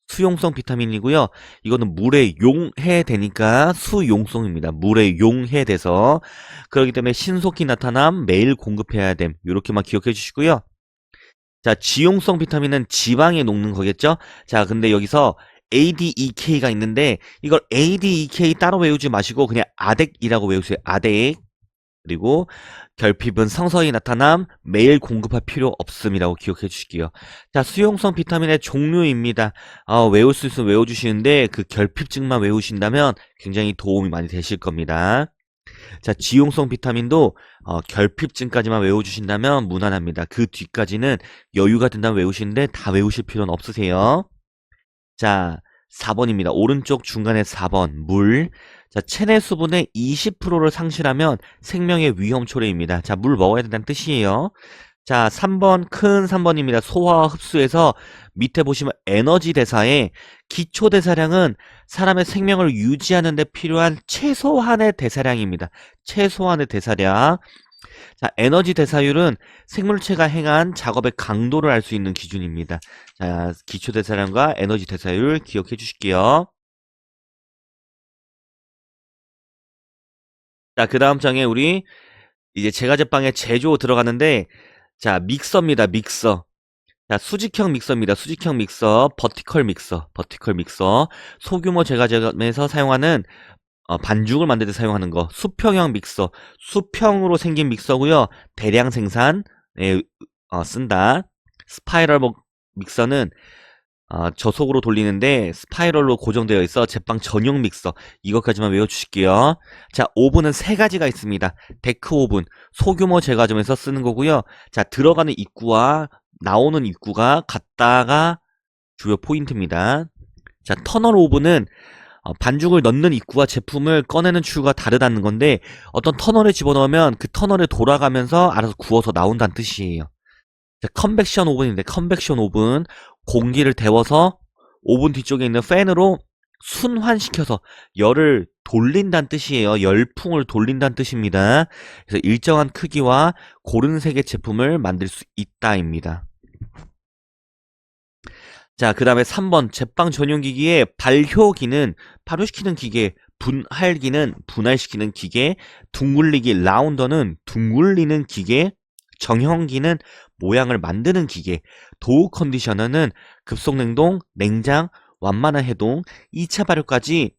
수용성 비타민이고요. 이거는 물에 용해되니까 수용성입니다. 물에 용해돼서. 그렇기 때문에 신속히 나타남, 매일 공급해야 됨. 이렇게만 기억해 주시고요. 자, 지용성 비타민은 지방에 녹는 거겠죠? 자, 근데 여기서 ADEK가 있는데 이걸 ADEK 따로 외우지 마시고 그냥 아덱이라고 외우세요. 아덱. 그리고 결핍은 성서히 나타남, 매일 공급할 필요 없음이라고 기억해 주실게요. 자, 수용성 비타민의 종류입니다. 외울 수 있으면 외워주시는데 그 결핍증만 외우신다면 굉장히 도움이 많이 되실 겁니다. 자, 지용성 비타민도 결핍증까지만 외워주신다면 무난합니다. 그 뒤까지는 여유가 된다면 외우시는데 다 외우실 필요는 없으세요. 자, 4번입니다. 오른쪽 중간에 4번 물. 자, 체내 수분의 20%를 상실하면 생명의 위험 초래입니다. 자, 물 먹어야 된다는 뜻이에요. 자, 3번, 큰 3번입니다. 소화와 흡수에서 밑에 보시면 에너지 대사에 기초 대사량은 사람의 생명을 유지하는 데 필요한 최소한의 대사량입니다. 최소한의 대사량. 자, 에너지 대사율은 생물체가 행한 작업의 강도를 알 수 있는 기준입니다. 자, 기초 대사량과 에너지 대사율 기억해 주실게요. 자, 그 다음 장에 우리 이제 제과제빵의 제조 들어가는데, 자, 믹서입니다. 믹서. 자, 수직형 믹서입니다. 수직형 믹서, 버티컬 믹서. 소규모 제과점에서 사용하는 반죽을 만들 때 사용하는 거. 수평형 믹서, 수평으로 생긴 믹서고요. 대량 생산에 쓴다. 스파이럴 믹서는 저속으로 돌리는데 스파이럴로 고정되어 있어 제빵 전용 믹서. 이것까지만 외워주실게요. 자, 오븐은 세 가지가 있습니다. 데크 오븐, 소규모 제과점에서 쓰는 거고요. 자, 들어가는 입구와 나오는 입구가 같다가 주요 포인트입니다. 자, 터널 오븐은 반죽을 넣는 입구와 제품을 꺼내는 출구가 다르다는 건데 어떤 터널에 집어넣으면 그 터널에 돌아가면서 알아서 구워서 나온다는 뜻이에요. 자, 컨벡션 오븐인데 컨벡션 오븐, 공기를 데워서 오븐 뒤쪽에 있는 팬으로 순환시켜서 열을 돌린다는 뜻이에요. 열풍을 돌린다는 뜻입니다. 그래서 일정한 크기와 고른 색의 제품을 만들 수 있다입니다. 자, 그 다음에 3번 제빵 전용기기의 발효기는 발효시키는 기계, 분할기는 분할시키는 기계, 둥글리기 라운더는 둥글리는 기계, 정형기는 모양을 만드는 기계, 도우 컨디셔너는 급속냉동, 냉장, 완만한 해동, 2차 발효까지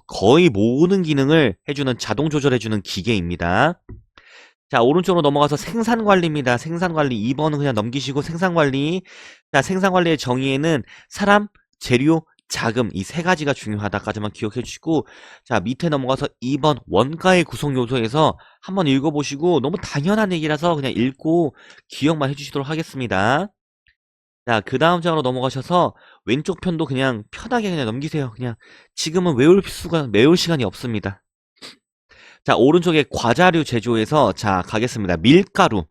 거의 모든 기능을 해주는 자동 조절해주는 기계입니다. 자, 오른쪽으로 넘어가서 생산관리입니다. 생산관리 2번은 그냥 넘기시고 생산관리. 자, 생산관리의 정의에는 사람, 재료, 자금 이 세 가지가 중요하다까지만 기억해 주시고, 자, 밑에 넘어가서 2번 원가의 구성 요소에서 한번 읽어보시고, 너무 당연한 얘기라서 그냥 읽고 기억만 해주시도록 하겠습니다. 자, 그 다음 장으로 넘어가셔서 왼쪽 편도 그냥 편하게 그냥 넘기세요. 그냥 지금은 외울 시간이 없습니다. 자, 오른쪽에 과자류 제조에서 자, 가겠습니다. 밀가루.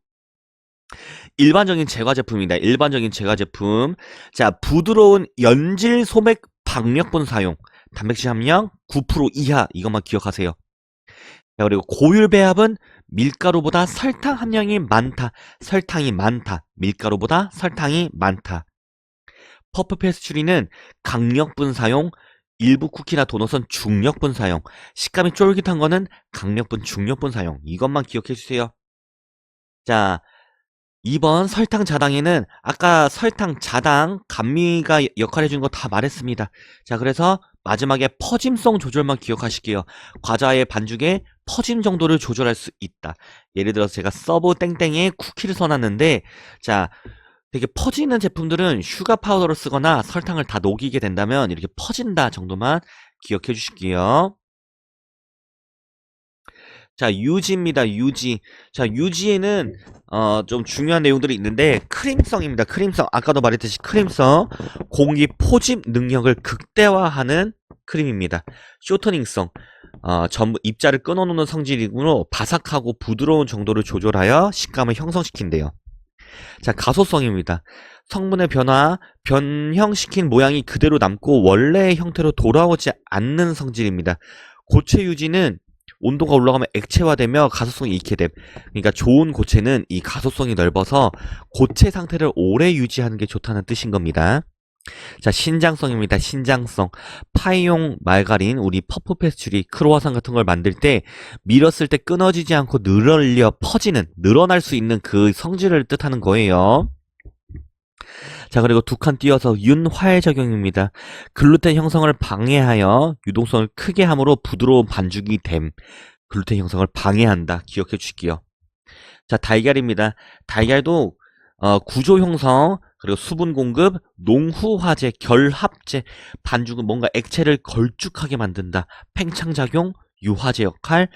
일반적인 제과 제품입니다. 일반적인 제과 제품. 자, 부드러운 연질 소맥 박력분 사용. 단백질 함량 9% 이하. 이것만 기억하세요. 자, 그리고 고율 배합은 밀가루보다 설탕 함량이 많다. 설탕이 많다. 밀가루보다 설탕이 많다. 퍼프 페스츄리는 강력분 사용. 일부 쿠키나 도넛은 중력분 사용. 식감이 쫄깃한 거는 강력분, 중력분 사용. 이것만 기억해 주세요. 자, 2번 설탕 자당에는 아까 설탕 자당 감미가 역할해 준 거 다 말했습니다. 자, 그래서 마지막에 퍼짐성 조절만 기억하실게요. 과자의 반죽의 퍼짐 정도를 조절할 수 있다. 예를 들어서 제가 서브 땡땡에 쿠키를 써놨는데, 자, 되게 퍼지는 제품들은 슈가 파우더를 쓰거나 설탕을 다 녹이게 된다면 이렇게 퍼진다 정도만 기억해 주실게요. 자, 유지입니다. 유지. 자, 유지에는 좀 중요한 내용들이 있는데 크림성입니다. 크림성. 아까도 말했듯이 크림성. 공기 포집 능력을 극대화하는 크림입니다. 쇼트닝성. 전부 입자를 끊어놓는 성질이므로 바삭하고 부드러운 정도를 조절하여 식감을 형성시킨대요. 자, 가소성입니다. 성분의 변형시킨 모양이 그대로 남고 원래의 형태로 돌아오지 않는 성질입니다. 고체 유지는 온도가 올라가면 액체화되며 가소성이 잃게 됨. 그러니까 좋은 고체는 이 가소성이 넓어서 고체 상태를 오래 유지하는 게 좋다는 뜻인 겁니다. 자, 신장성입니다. 신장성. 파이용 마가린, 우리 퍼프 페스츄리, 크로와상 같은 걸 만들 때 밀었을 때 끊어지지 않고 늘어날 수 있는 그 성질을 뜻하는 거예요. 자, 그리고 두 칸 띄어서 윤활 적용입니다. 글루텐 형성을 방해하여 유동성을 크게 함으로 부드러운 반죽이 됨. 글루텐 형성을 방해한다. 기억해 주실게요. 자, 달걀입니다. 달걀도 구조 형성, 그리고 수분 공급, 농후화제, 결합제, 반죽은 뭔가 액체를 걸쭉하게 만든다. 팽창작용, 유화제 역할.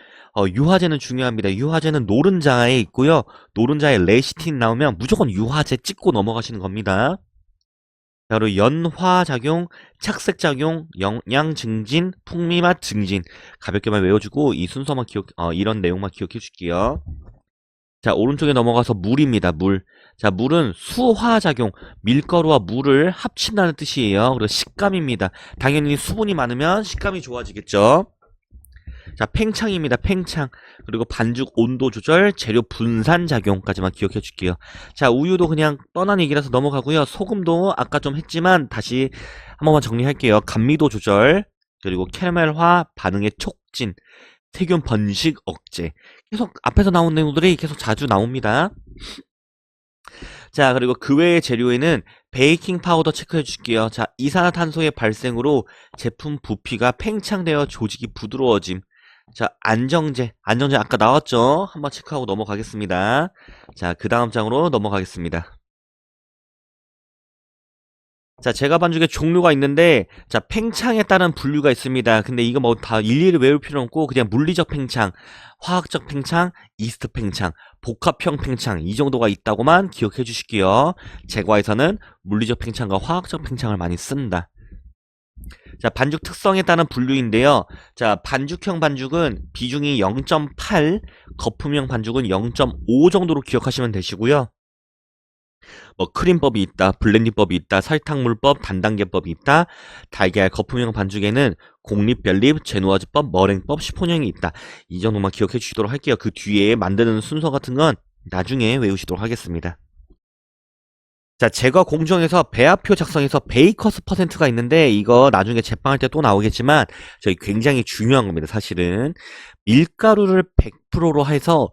유화제는 중요합니다. 유화제는 노른자에 있고요. 노른자에 레시틴 나오면 무조건 유화제 찍고 넘어가시는 겁니다. 자, 그리고 연화작용, 착색작용, 영양 증진, 풍미맛 증진. 가볍게만 외워주고 이 순서만 이런 내용만 기억해 줄게요. 자, 오른쪽에 넘어가서 물입니다. 물. 자, 물은 수화작용, 밀가루와 물을 합친다는 뜻이에요. 그리고 식감입니다. 당연히 수분이 많으면 식감이 좋아지겠죠. 자, 팽창입니다. 팽창. 그리고 반죽 온도 조절, 재료 분산 작용까지만 기억해 줄게요. 자, 우유도 그냥 뻔한 얘기라서 넘어가고요. 소금도 아까 좀 했지만 다시 한 번만 정리할게요. 감미도 조절, 그리고 캐러멜화 반응의 촉진, 세균 번식 억제. 계속 앞에서 나온 내용들이 계속 자주 나옵니다. 자, 그리고 그 외의 재료에는 베이킹 파우더 체크해 줄게요. 자, 이산화탄소의 발생으로 제품 부피가 팽창되어 조직이 부드러워짐. 자, 안정제 아까 나왔죠? 한번 체크하고 넘어가겠습니다. 자, 그 다음 장으로 넘어가겠습니다. 자, 제과 반죽의 종류가 있는데, 자, 팽창에 따른 분류가 있습니다. 근데 이거 뭐 다 일일이 외울 필요 없고, 그냥 물리적 팽창, 화학적 팽창, 이스트 팽창, 복합형 팽창, 이 정도가 있다고만 기억해 주실게요. 제과에서는 물리적 팽창과 화학적 팽창을 많이 쓴다. 자, 반죽 특성에 따른 분류인데요. 자, 반죽형 반죽은 비중이 0.8, 거품형 반죽은 0.5 정도로 기억하시면 되시고요. 뭐 크림법이 있다, 블렌딩법이 있다, 설탕물법, 단단계법이 있다. 달걀 거품형 반죽에는 공립, 별립, 제누아즈법, 머랭법, 시폰형이 있다. 이 정도만 기억해 주시도록 할게요. 그 뒤에 만드는 순서 같은 건 나중에 외우시도록 하겠습니다. 자, 제과 공정에서 배합표 작성에서 베이커스 퍼센트가 있는데 이거 나중에 제빵할 때 또 나오겠지만 저희 굉장히 중요한 겁니다. 사실은 밀가루를 100%로 해서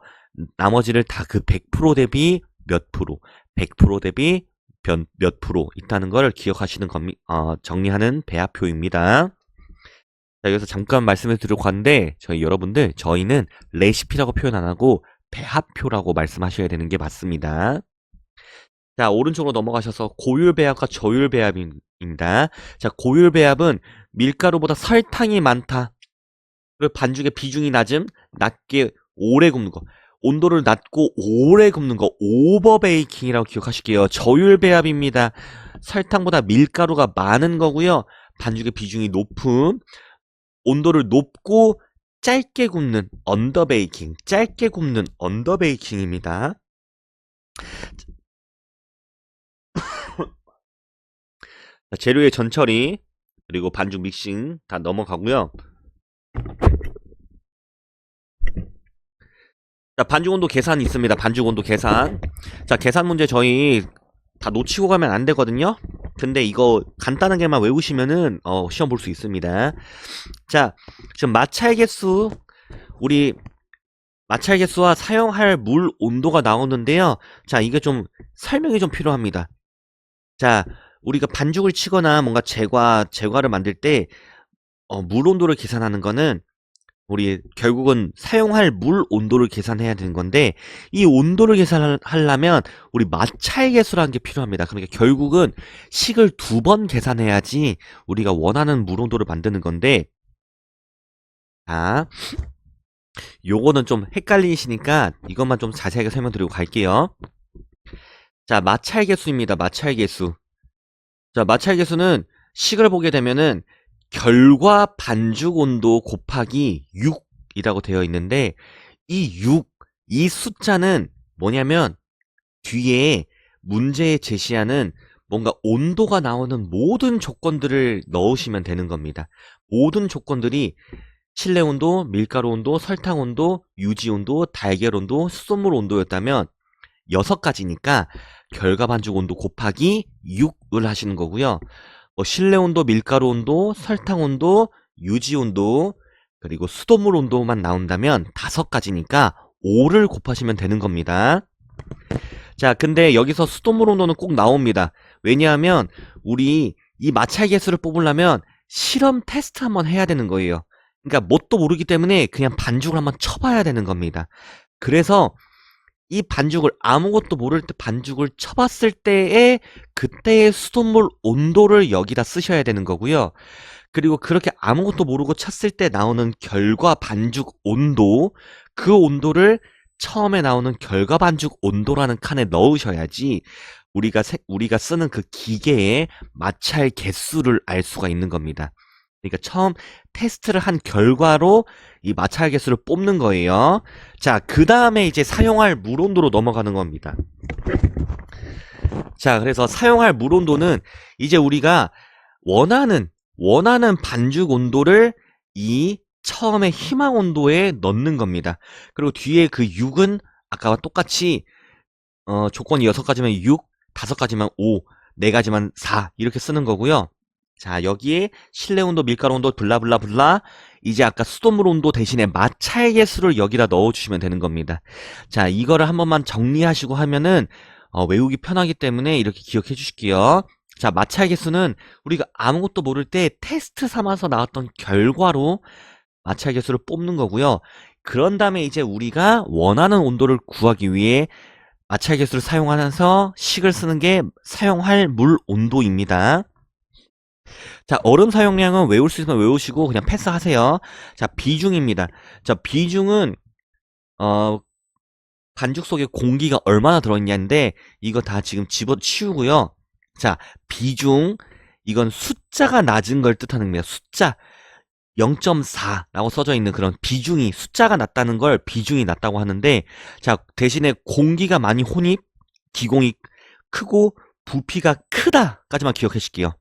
나머지를 다 그 100% 대비 몇 프로, 100% 대비 몇 프로 있다는 걸 기억하시는 정리하는 배합표입니다. 자, 여기서 잠깐 말씀을 드리고 갔는데 저희는 레시피라고 표현 안 하고 배합표라고 말씀하셔야 되는 게 맞습니다. 자, 오른쪽으로 넘어가셔서 고율배합과 저율배합입니다. 자, 고율배합은 밀가루보다 설탕이 많다. 그리고 반죽의 비중이 낮게 오래 굽는 거. 온도를 낮고 오래 굽는 거. 오버베이킹이라고 기억하실게요. 저율배합입니다. 설탕보다 밀가루가 많은 거고요. 반죽의 비중이 높은, 온도를 높고 짧게 굽는 언더베이킹, 짧게 굽는 언더베이킹입니다. 자, 재료의 전처리 그리고 반죽 믹싱 다 넘어가고요. 자, 반죽 온도 계산 있습니다. 반죽 온도 계산. 자, 계산 문제 저희 다 놓치고 가면 안 되거든요. 근데 이거 간단하게만 외우시면은 시험 볼 수 있습니다. 자, 지금 마찰 개수, 우리 마찰 개수와 사용할 물 온도가 나오는데요. 자, 이게 좀 설명이 좀 필요합니다. 자, 우리가 반죽을 치거나 뭔가 제과를 만들 때 물 온도를 계산하는 거는 우리 결국은 사용할 물 온도를 계산해야 되는 건데, 이 온도를 계산하려면 우리 마찰 개수라는 게 필요합니다. 그러니까 결국은 식을 2번 계산해야지 우리가 원하는 물 온도를 만드는 건데, 자, 요거는 좀 헷갈리시니까 이것만 좀 자세하게 설명드리고 갈게요. 자, 마찰 개수입니다. 마찰 개수. 자, 마찰 개수는 식을 보게 되면은 결과 반죽 온도 곱하기 6이라고 되어 있는데, 이 6, 이 숫자는 뭐냐면 뒤에 문제에 제시하는 뭔가 온도가 나오는 모든 조건들을 넣으시면 되는 겁니다. 모든 조건들이 실내 온도, 밀가루 온도, 설탕 온도, 유지 온도, 달걀 온도, 수돗물 온도였다면 6가지니까 결과 반죽 온도 곱하기 6을 하시는 거고요. 실내 온도, 밀가루 온도, 설탕 온도, 유지 온도, 그리고 수돗물 온도만 나온다면 5가지니까 5를 곱하시면 되는 겁니다. 자, 근데 여기서 수돗물 온도는 꼭 나옵니다. 왜냐하면 우리 이 마찰 개수를 뽑으려면 실험 테스트 한번 해야 되는 거예요. 그러니까 뭣도 모르기 때문에 그냥 반죽을 한번 쳐봐야 되는 겁니다. 그래서 이 반죽을 아무것도 모를 때 반죽을 쳐봤을 때에 그때의 수돗물 온도를 여기다 쓰셔야 되는 거고요. 그리고 그렇게 아무것도 모르고 쳤을 때 나오는 결과 반죽 온도, 그 온도를 처음에 나오는 결과 반죽 온도라는 칸에 넣으셔야지 우리가 쓰는 그 기계의 마찰 개수를 알 수가 있는 겁니다. 그러니까 처음 테스트를 한 결과로 이 마찰 개수를 뽑는 거예요. 자, 그 다음에 이제 사용할 물 온도로 넘어가는 겁니다. 자, 그래서 사용할 물 온도는 이제 우리가 원하는 반죽 온도를 이 처음에 희망 온도에 넣는 겁니다. 그리고 뒤에 그 6은 아까와 똑같이 조건이 6가지면 6, 5가지면 5, 4가지만 4 이렇게 쓰는 거고요. 자, 여기에 실내 온도, 밀가루 온도, 블라블라블라, 이제 아까 수돗물 온도 대신에 마찰 개수를 여기다 넣어주시면 되는 겁니다. 자, 이거를 한 번만 정리하시고 하면은 외우기 편하기 때문에 이렇게 기억해 주실게요. 자, 마찰 개수는 우리가 아무것도 모를 때 테스트 삼아서 나왔던 결과로 마찰 개수를 뽑는 거고요. 그런 다음에 이제 우리가 원하는 온도를 구하기 위해 마찰 개수를 사용하면서 식을 쓰는 게 사용할 물 온도입니다. 자, 얼음 사용량은 외울 수 있으면 외우시고 그냥 패스하세요. 자, 비중입니다. 자, 비중은 반죽 속에 공기가 얼마나 들어있냐인데 이거 다 지금 집어치우고요. 자, 비중, 이건 숫자가 낮은 걸 뜻하는 겁니다. 숫자 0.4라고 써져 있는 그런 비중이, 숫자가 낮다는 걸 비중이 낮다고 하는데, 자, 대신에 공기가 많이 혼입, 기공이 크고 부피가 크다까지만 기억하실게요.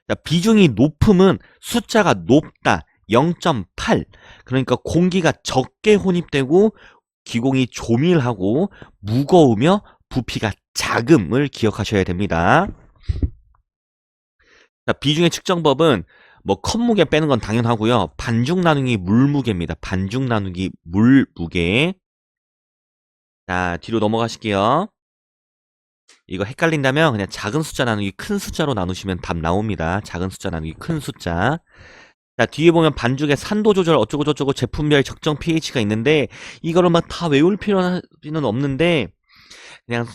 자, 비중이 높음은 숫자가 높다, 0.8. 그러니까 공기가 적게 혼입되고 기공이 조밀하고 무거우며 부피가 작음을 기억하셔야 됩니다. 자, 비중의 측정법은 뭐 컵무게 빼는 건 당연하고요. 반죽 나누기 물무게입니다. 반죽 나누기 물무게. 자, 뒤로 넘어가실게요. 이거 헷갈린다면 그냥 작은 숫자 나누기 큰 숫자로 나누시면 답 나옵니다. 작은 숫자 나누기 큰 숫자. 자, 뒤에 보면 반죽의 산도 조절 어쩌고저쩌고 제품별 적정 pH가 있는데 이거를 막 다 외울 필요는 없는데 그냥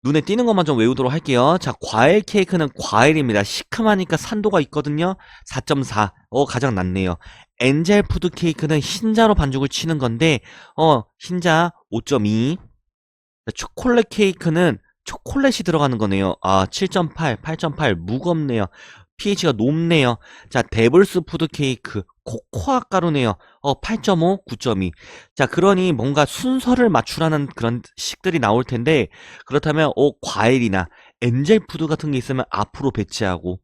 눈에 띄는 것만 좀 외우도록 할게요. 자, 과일 케이크는 과일입니다. 시큼하니까 산도가 있거든요. 4.4. 가장 낮네요. 엔젤 푸드 케이크는 흰자로 반죽을 치는 건데, 흰자 5.2. 자, 초콜릿 케이크는 초콜릿이 들어가는 거네요. 7.8, 8.8. 무겁네요. pH가 높네요. 자, 데블스 푸드 케이크. 코코아 가루네요. 8.5, 9.2. 자, 그러니 뭔가 순서를 맞추라는 그런 식들이 나올 텐데, 그렇다면, 과일이나 엔젤 푸드 같은 게 있으면 앞으로 배치하고,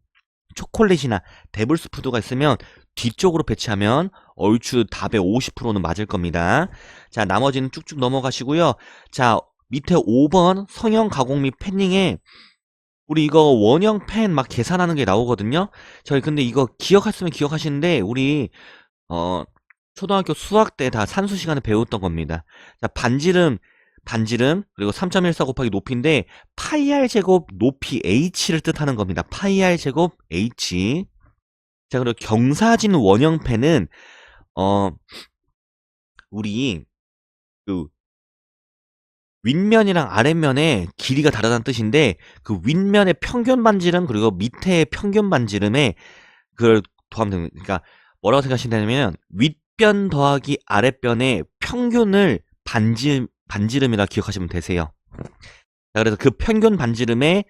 초콜릿이나 데블스 푸드가 있으면 뒤쪽으로 배치하면 얼추 답의 50%는 맞을 겁니다. 자, 나머지는 쭉쭉 넘어가시고요. 자, 밑에 5번 성형 가공 및 패닝에 우리 이거 원형 펜 막 계산하는 게 나오거든요. 저희 근데 이거 기억했으면 기억하시는데 우리 초등학교 수학 때 다 산수 시간에 배웠던 겁니다. 자, 반지름 그리고 3.14 곱하기 높이인데 파이 r 제곱 높이 h를 뜻하는 겁니다. 파이 r 제곱 h. 자, 그리고 경사진 원형 펜은 우리 그 윗면이랑 아랫면의 길이가 다르다는 뜻인데 그 윗면의 평균 반지름 그리고 밑에 평균 반지름에 그걸 더하면 됩니다. 그러니까 뭐라고 생각하시냐면 윗변 더하기 아랫변의 평균을 반지름이라 기억하시면 되세요. 자, 그래서 그 평균 반지름에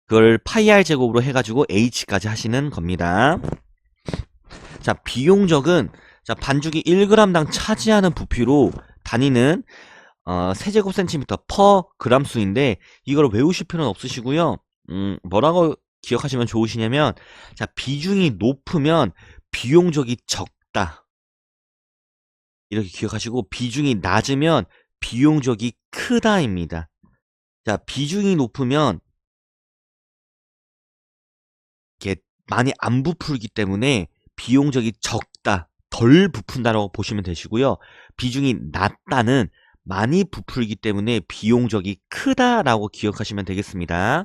그걸 파이 r 제곱으로 해가지고 h까지 하시는 겁니다. 자, 비용적은 자, 반죽이 1g당 차지하는 부피로 단위는 세제곱센티미터 퍼 그램 수인데 이걸 외우실 필요는 없으시고요. 뭐라고 기억하시면 좋으시냐면 자, 비중이 높으면 비용적이 적다. 이렇게 기억하시고 비중이 낮으면 비용적이 크다입니다. 자, 비중이 높으면 이게 많이 안 부풀기 때문에 비용적이 적다, 덜 부푼다라고 보시면 되시고요. 비중이 낮다는 많이 부풀기 때문에 비용적이 크다라고 기억하시면 되겠습니다.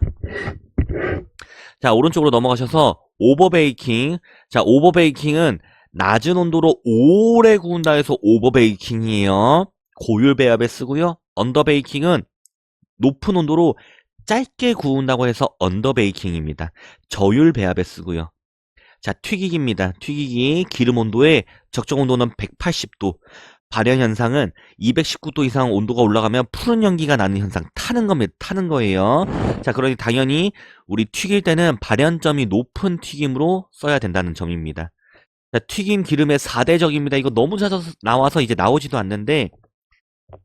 자, 오른쪽으로 넘어가셔서 오버베이킹. 자, 오버베이킹은 낮은 온도로 오래 구운다 해서 오버베이킹이에요. 고율 배합에 쓰고요. 언더베이킹은 높은 온도로 짧게 구운다고 해서 언더베이킹입니다. 저율 배합에 쓰고요. 자, 튀기기입니다. 튀기기 기름 온도의 적정 온도는 180도. 발현 현상은 219도 이상 온도가 올라가면 푸른 연기가 나는 현상, 타는 겁니다. 타는 거예요. 자, 그러니 당연히 우리 튀길 때는 발현점이 높은 튀김으로 써야 된다는 점입니다. 자, 튀김 기름의 4대적입니다. 이거 너무 자주 나와서 이제 나오지도 않는데,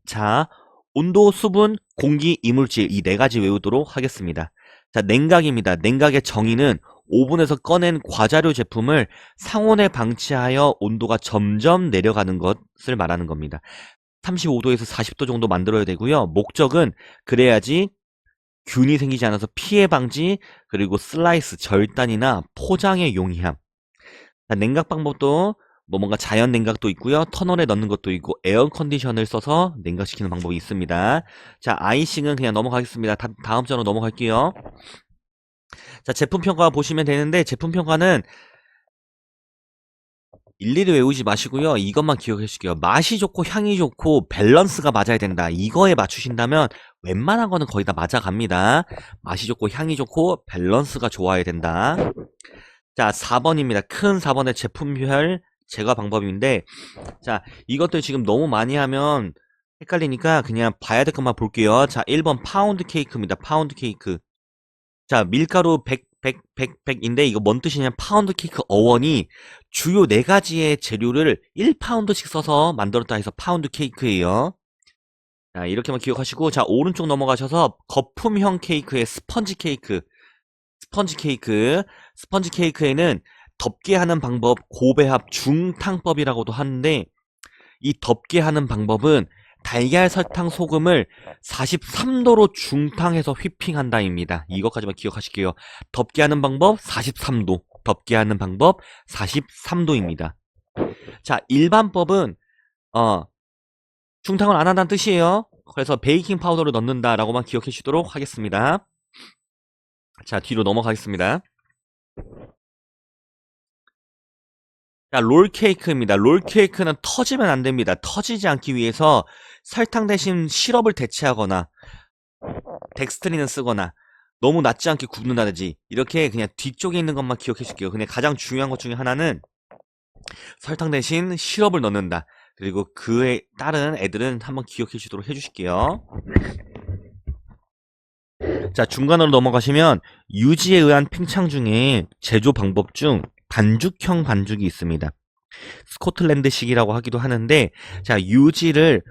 자, 온도, 수분, 공기, 이물질 이 4가지 외우도록 하겠습니다. 자, 냉각입니다. 냉각의 정의는 오븐에서 꺼낸 과자류 제품을 상온에 방치하여 온도가 점점 내려가는 것을 말하는 겁니다. 35도에서 40도 정도 만들어야 되고요. 목적은 그래야지 균이 생기지 않아서 피해 방지, 그리고 슬라이스, 절단이나 포장의 용이함. 자, 냉각 방법도 뭔가 자연 냉각도 있고요. 터널에 넣는 것도 있고 에어 컨디션을 써서 냉각시키는 방법이 있습니다. 자, 아이싱은 그냥 넘어가겠습니다. 다음 장으로 넘어갈게요. 자, 제품 평가 보시면 되는데 제품 평가는 일일이 외우지 마시고요. 이것만 기억해 주실게요. 맛이 좋고 향이 좋고 밸런스가 맞아야 된다. 이거에 맞추신다면 웬만한 거는 거의 다 맞아갑니다. 맛이 좋고 향이 좋고 밸런스가 좋아야 된다. 자, 4번입니다. 큰 4번의 제품별 제거 방법인데 자, 이것들 지금 너무 많이 하면 헷갈리니까 그냥 봐야 될 것만 볼게요. 자, 1번 파운드 케이크입니다. 파운드 케이크. 자, 밀가루 100인데 이거 뭔 뜻이냐면 파운드 케이크 어원이 주요 4가지의 재료를 1파운드씩 써서 만들었다 해서 파운드 케이크예요. 자, 이렇게만 기억하시고 자, 오른쪽 넘어가셔서 거품형 케이크의 스펀지 케이크. 스펀지 케이크에는 덮게 하는 방법 고배합 중탕법이라고도 하는데 이 덮게 하는 방법은 달걀, 설탕, 소금을 43도로 중탕해서 휘핑한다입니다. 이것까지만 기억하실게요. 덮게 하는 방법 43도. 덮게 하는 방법 43도입니다. 자, 일반법은 중탕을 안 한다는 뜻이에요. 그래서 베이킹 파우더를 넣는다라고만 기억해 주시도록 하겠습니다. 자, 뒤로 넘어가겠습니다. 자, 롤케이크입니다. 롤케이크는 터지면 안 됩니다. 터지지 않기 위해서 설탕 대신 시럽을 대체하거나 덱스트린을 쓰거나 너무 낮지 않게 굽는다든지 이렇게 그냥 뒤쪽에 있는 것만 기억해 줄게요. 근데 가장 중요한 것 중에 하나는 설탕 대신 시럽을 넣는다. 그리고 그에 따른 애들은 한번 기억해 주도록 해주실게요. 자, 중간으로 넘어가시면 유지에 의한 팽창 중에 제조 방법 중 반죽형 반죽이 있습니다. 스코틀랜드식이라고 하기도 하는데, 자, 유지를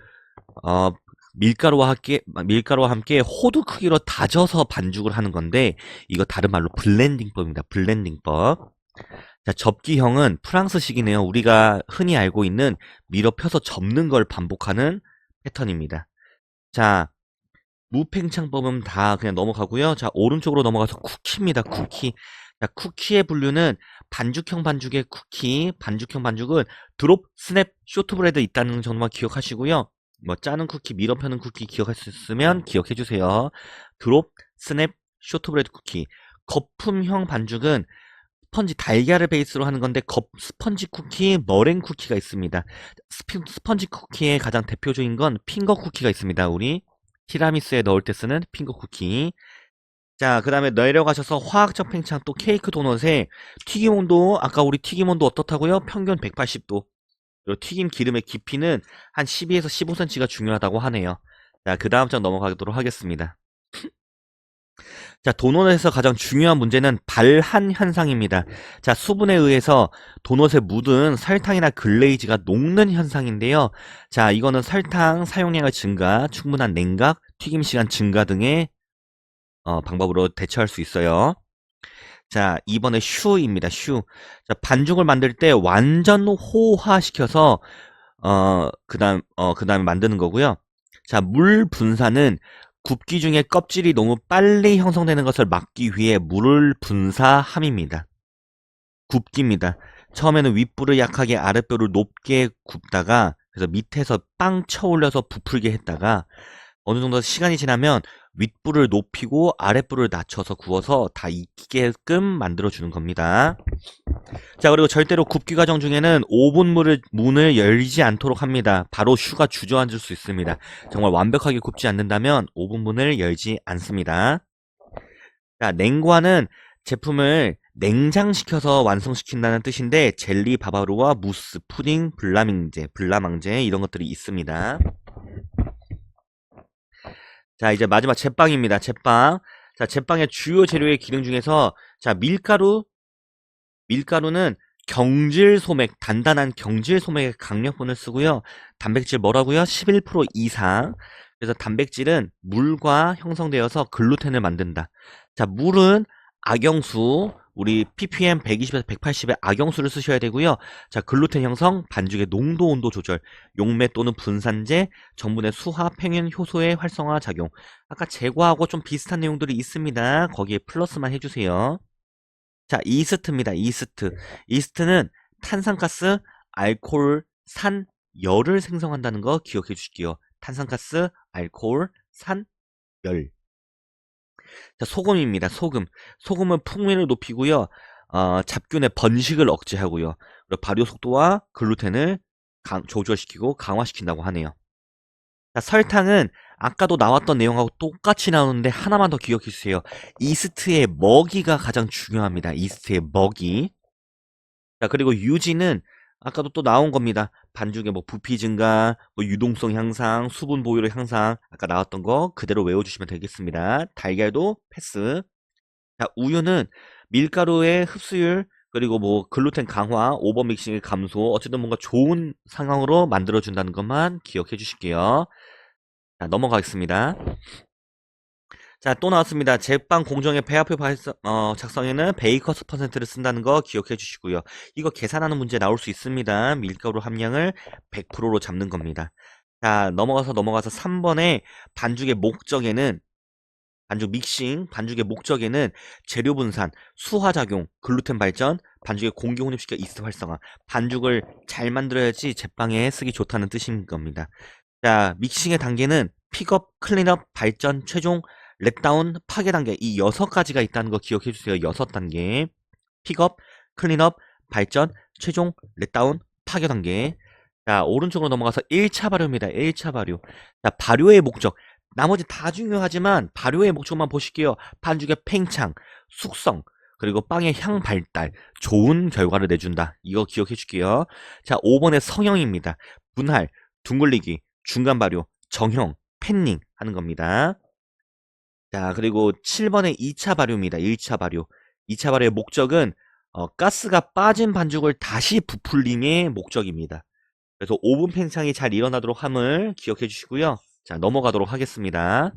밀가루와 함께 호두 크기로 다져서 반죽을 하는 건데, 이거 다른 말로 블렌딩법입니다. 블렌딩법. 자, 접기형은 프랑스식이네요. 우리가 흔히 알고 있는 밀어 펴서 접는 걸 반복하는 패턴입니다. 자, 무팽창법은 다 그냥 넘어가고요. 자, 오른쪽으로 넘어가서 쿠키입니다. 쿠키. 자, 쿠키의 분류는 반죽형 반죽의 쿠키, 반죽형 반죽은 드롭, 스냅, 쇼트브레드 있다는 정도만 기억하시고요. 뭐 짜는 쿠키, 밀어 펴는 쿠키 기억할 수 있으면 기억해 주세요. 드롭, 스냅, 쇼트브레드 쿠키. 거품형 반죽은 스펀지 달걀을 베이스로 하는 건데 스펀지 쿠키, 머랭 쿠키가 있습니다. 스펀지 쿠키의 가장 대표적인 건 핑거 쿠키가 있습니다. 우리 티라미수에 넣을 때 쓰는 핑거 쿠키. 자, 그 다음에 내려가셔서 화학적 팽창 또 케이크 도넛에 튀김 온도, 아까 우리 튀김 온도 어떻다고요? 평균 180도. 그리고 튀김 기름의 깊이는 한 12에서 15cm가 중요하다고 하네요. 자, 그 다음 장 넘어가도록 하겠습니다. 자, 도넛에서 가장 중요한 문제는 발한 현상입니다. 자, 수분에 의해서 도넛에 묻은 설탕이나 글레이즈가 녹는 현상인데요. 자, 이거는 설탕 사용량의 증가, 충분한 냉각, 튀김 시간 증가 등의 방법으로 대처할 수 있어요. 자, 이번에 슈입니다. 슈. 자, 반죽을 만들 때 완전 호화시켜서 그다음에 만드는 거고요. 자, 물 분사는 굽기 중에 껍질이 너무 빨리 형성되는 것을 막기 위해 물을 분사함입니다. 굽기입니다. 처음에는 윗불을 약하게 아랫불을 높게 굽다가 그래서 밑에서 빵 쳐올려서 부풀게 했다가 어느 정도 시간이 지나면 윗불을 높이고 아랫불을 낮춰서 구워서 다 익게끔 만들어 주는 겁니다. 자, 그리고 절대로 굽기 과정 중에는 오븐 문을 열지 않도록 합니다. 바로 슈가 주저앉을 수 있습니다. 정말 완벽하게 굽지 않는다면 오븐 문을 열지 않습니다. 자, 냉과는 제품을 냉장시켜서 완성시킨다는 뜻인데 젤리, 바바로아, 무스, 푸딩, 블라망제 이런 것들이 있습니다. 자, 이제 마지막 제빵입니다. 제빵. 자, 제빵의 주요 재료의 기능 중에서 자, 밀가루는 경질 소맥, 단단한 경질 소맥의 강력분을 쓰고요. 단백질 뭐라고요? 11% 이상. 그래서 단백질은 물과 형성되어서 글루텐을 만든다. 자, 물은 악영수, 우리 ppm 120에서 180의 악영수를 쓰셔야 되고요. 자, 글루텐 형성, 반죽의 농도 온도 조절, 용매 또는 분산제, 전분의 수화, 평균 효소의 활성화 작용. 아까 제과하고 좀 비슷한 내용들이 있습니다. 거기에 플러스만 해주세요. 자, 이스트입니다. 이스트. 이스트는 탄산가스, 알코올, 산, 열을 생성한다는 거 기억해 주실게요. 탄산가스, 알코올, 산, 열. 자, 소금입니다. 소금. 소금은 풍미를 높이고요. 잡균의 번식을 억제하고요. 그리고 발효 속도와 글루텐을 조절시키고 강화시킨다고 하네요. 자, 설탕은 아까도 나왔던 내용하고 똑같이 나오는데 하나만 더 기억해 주세요. 이스트의 먹이가 가장 중요합니다. 이스트의 먹이. 자, 그리고 유지는 아까도 또 나온 겁니다. 반죽의 뭐 부피 증가, 뭐 유동성 향상, 수분 보유력 향상, 아까 나왔던 거 그대로 외워주시면 되겠습니다. 달걀도 패스. 자, 우유는 밀가루의 흡수율, 그리고 뭐 글루텐 강화, 오버 믹싱의 감소, 어쨌든 뭔가 좋은 상황으로 만들어준다는 것만 기억해 주실게요. 자, 넘어가겠습니다. 자, 또 나왔습니다. 제빵 공정의 배합표 작성에는 베이커스 퍼센트를 쓴다는 거 기억해 주시고요. 이거 계산하는 문제 나올 수 있습니다. 밀가루 함량을 100%로 잡는 겁니다. 자, 넘어가서 3번에 반죽의 목적에는 반죽의 목적에는 재료 분산, 수화작용, 글루텐 발전, 반죽의 공기 혼입시켜 이스트 활성화, 반죽을 잘 만들어야지 제빵에 쓰기 좋다는 뜻인 겁니다. 자, 믹싱의 단계는 픽업, 클린업, 발전, 최종, 렛다운, 파괴 단계 이 6가지가 있다는 거 기억해 주세요. 6단계. 픽업, 클린업, 발전, 최종 렛다운 파괴 단계. 자, 오른쪽으로 넘어가서 1차 발효입니다. 1차 발효. 자, 발효의 목적. 나머지 다 중요하지만 발효의 목적만 보실게요. 반죽의 팽창, 숙성, 그리고 빵의 향 발달, 좋은 결과를 내준다. 이거 기억해 줄게요. 자, 5번의 성형입니다. 분할, 둥글리기, 중간 발효, 정형, 팬닝 하는 겁니다. 자, 그리고 7번의 2차 발효입니다. 1차 발효. 2차 발효의 목적은 가스가 빠진 반죽을 다시 부풀림의 목적입니다. 그래서 오븐 팽창이 잘 일어나도록 함을 기억해 주시고요. 자, 넘어가도록 하겠습니다.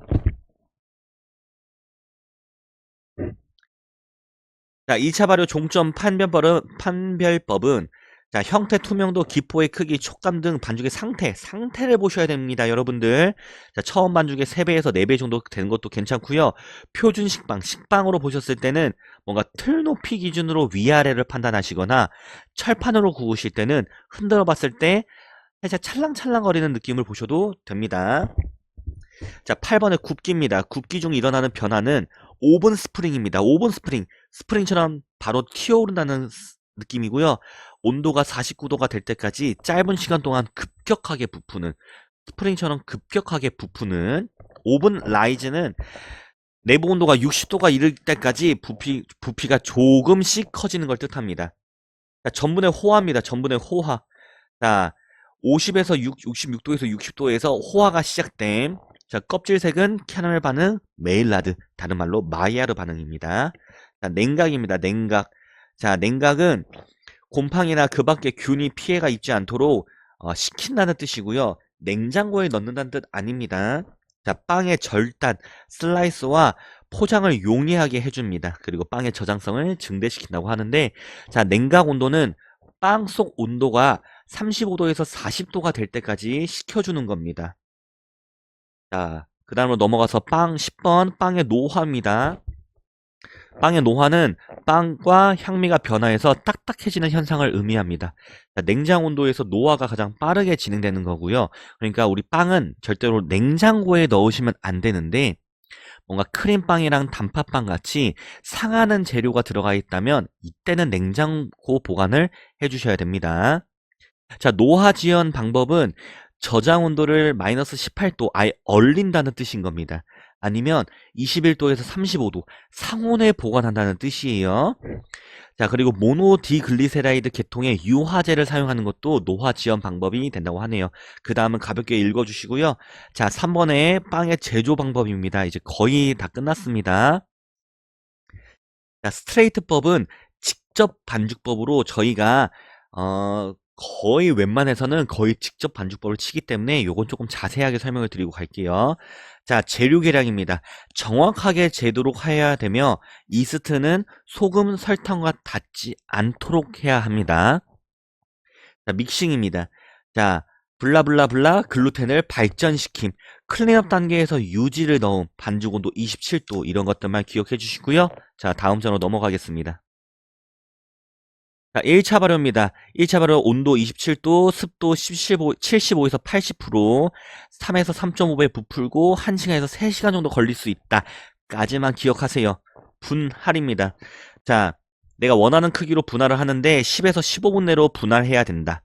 자, 2차 발효 종점 판별법은 자, 형태, 투명도, 기포의 크기, 촉감 등 반죽의 상태를 보셔야 됩니다, 여러분들. 자, 처음 반죽의 3배에서 4배 정도 되는 것도 괜찮고요. 표준 식빵으로 보셨을 때는 뭔가 틀 높이 기준으로 위아래를 판단하시거나 철판으로 구우실 때는 흔들어 봤을 때 살짝 찰랑찰랑거리는 느낌을 보셔도 됩니다. 자, 8번의 굽기입니다. 굽기 중 일어나는 변화는 오븐 스프링입니다. 오븐 스프링처럼 바로 튀어오른다는 느낌이고요. 온도가 49도가 될 때까지 짧은 시간 동안 급격하게 부푸는, 스프링처럼 급격하게 부푸는. 오븐 라이즈는 내부 온도가 60도가 이를 때까지 부피가 조금씩 커지는 걸 뜻합니다. 자, 전분의 호화입니다. 전분의 호화. 자, 66도에서 60도에서 호화가 시작됨. 자, 껍질색은 캐러멜 반응, 메일라드, 다른 말로 마이야르 반응입니다. 자, 냉각입니다. 냉각. 자, 냉각은 곰팡이나 그 밖에 균이 피해가 있지 않도록 식힌다는 뜻이고요. 냉장고에 넣는다는 뜻 아닙니다. 자, 빵의 절단, 슬라이스와 포장을 용이하게 해줍니다. 그리고 빵의 저장성을 증대시킨다고 하는데, 자, 냉각 온도는 빵 속 온도가 35도에서 40도가 될 때까지 식혀주는 겁니다. 자, 그 다음으로 넘어가서 10번 빵의 노화입니다. 빵의 노화는 빵과 향미가 변화해서 딱딱해지는 현상을 의미합니다. 자, 냉장 온도에서 노화가 가장 빠르게 진행되는 거고요. 그러니까 우리 빵은 절대로 냉장고에 넣으시면 안 되는데, 뭔가 크림빵이랑 단팥빵 같이 상하는 재료가 들어가 있다면 이때는 냉장고 보관을 해주셔야 됩니다. 자, 노화 지연 방법은 저장 온도를 마이너스 18도 아예 얼린다는 뜻인 겁니다. 아니면 21도에서 35도 상온에 보관한다는 뜻이에요. 자, 그리고 모노디글리세라이드 계통의 유화제를 사용하는 것도 노화 지연 방법이 된다고 하네요. 그 다음은 가볍게 읽어주시고요. 자, 3번에 빵의 제조 방법입니다. 이제 거의 다 끝났습니다. 자, 스트레이트법은 직접 반죽법으로 저희가 거의 웬만해서는 거의 직접 반죽법을 치기 때문에 요건 조금 자세하게 설명을 드리고 갈게요. 자, 재료 계량입니다. 정확하게 재도록 해야 되며 이스트는 소금, 설탕과 닿지 않도록 해야 합니다. 자, 믹싱입니다. 자, 블라블라블라 글루텐을 발전시킴, 클린업 단계에서 유지를 넣음, 반죽 온도 27도 이런 것들만 기억해 주시고요. 자, 다음 장으로 넘어가겠습니다. 자, 1차 발효입니다. 1차 발효 온도 27도, 습도 75에서 80%, 3에서 3.5배 부풀고 1시간에서 3시간 정도 걸릴 수 있다. 까지만 기억하세요. 분할입니다. 자, 내가 원하는 크기로 분할을 하는데 10에서 15분 내로 분할해야 된다.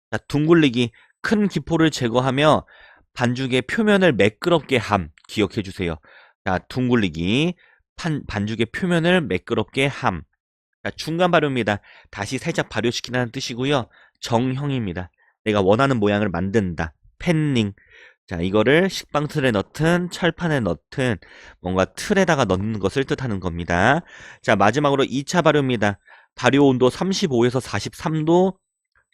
자, 둥글리기, 큰 기포를 제거하며 반죽의 표면을 매끄럽게 함. 기억해 주세요. 자, 둥글리기, 반죽의 표면을 매끄럽게 함. 자, 중간 발효입니다. 다시 살짝 발효시키는 뜻이고요. 정형입니다. 내가 원하는 모양을 만든다. 팬닝. 자, 이거를 식빵 틀에 넣든 철판에 넣든 뭔가 틀에다가 넣는 것을 뜻하는 겁니다. 자, 마지막으로 2차 발효입니다. 발효 온도 35에서 43도,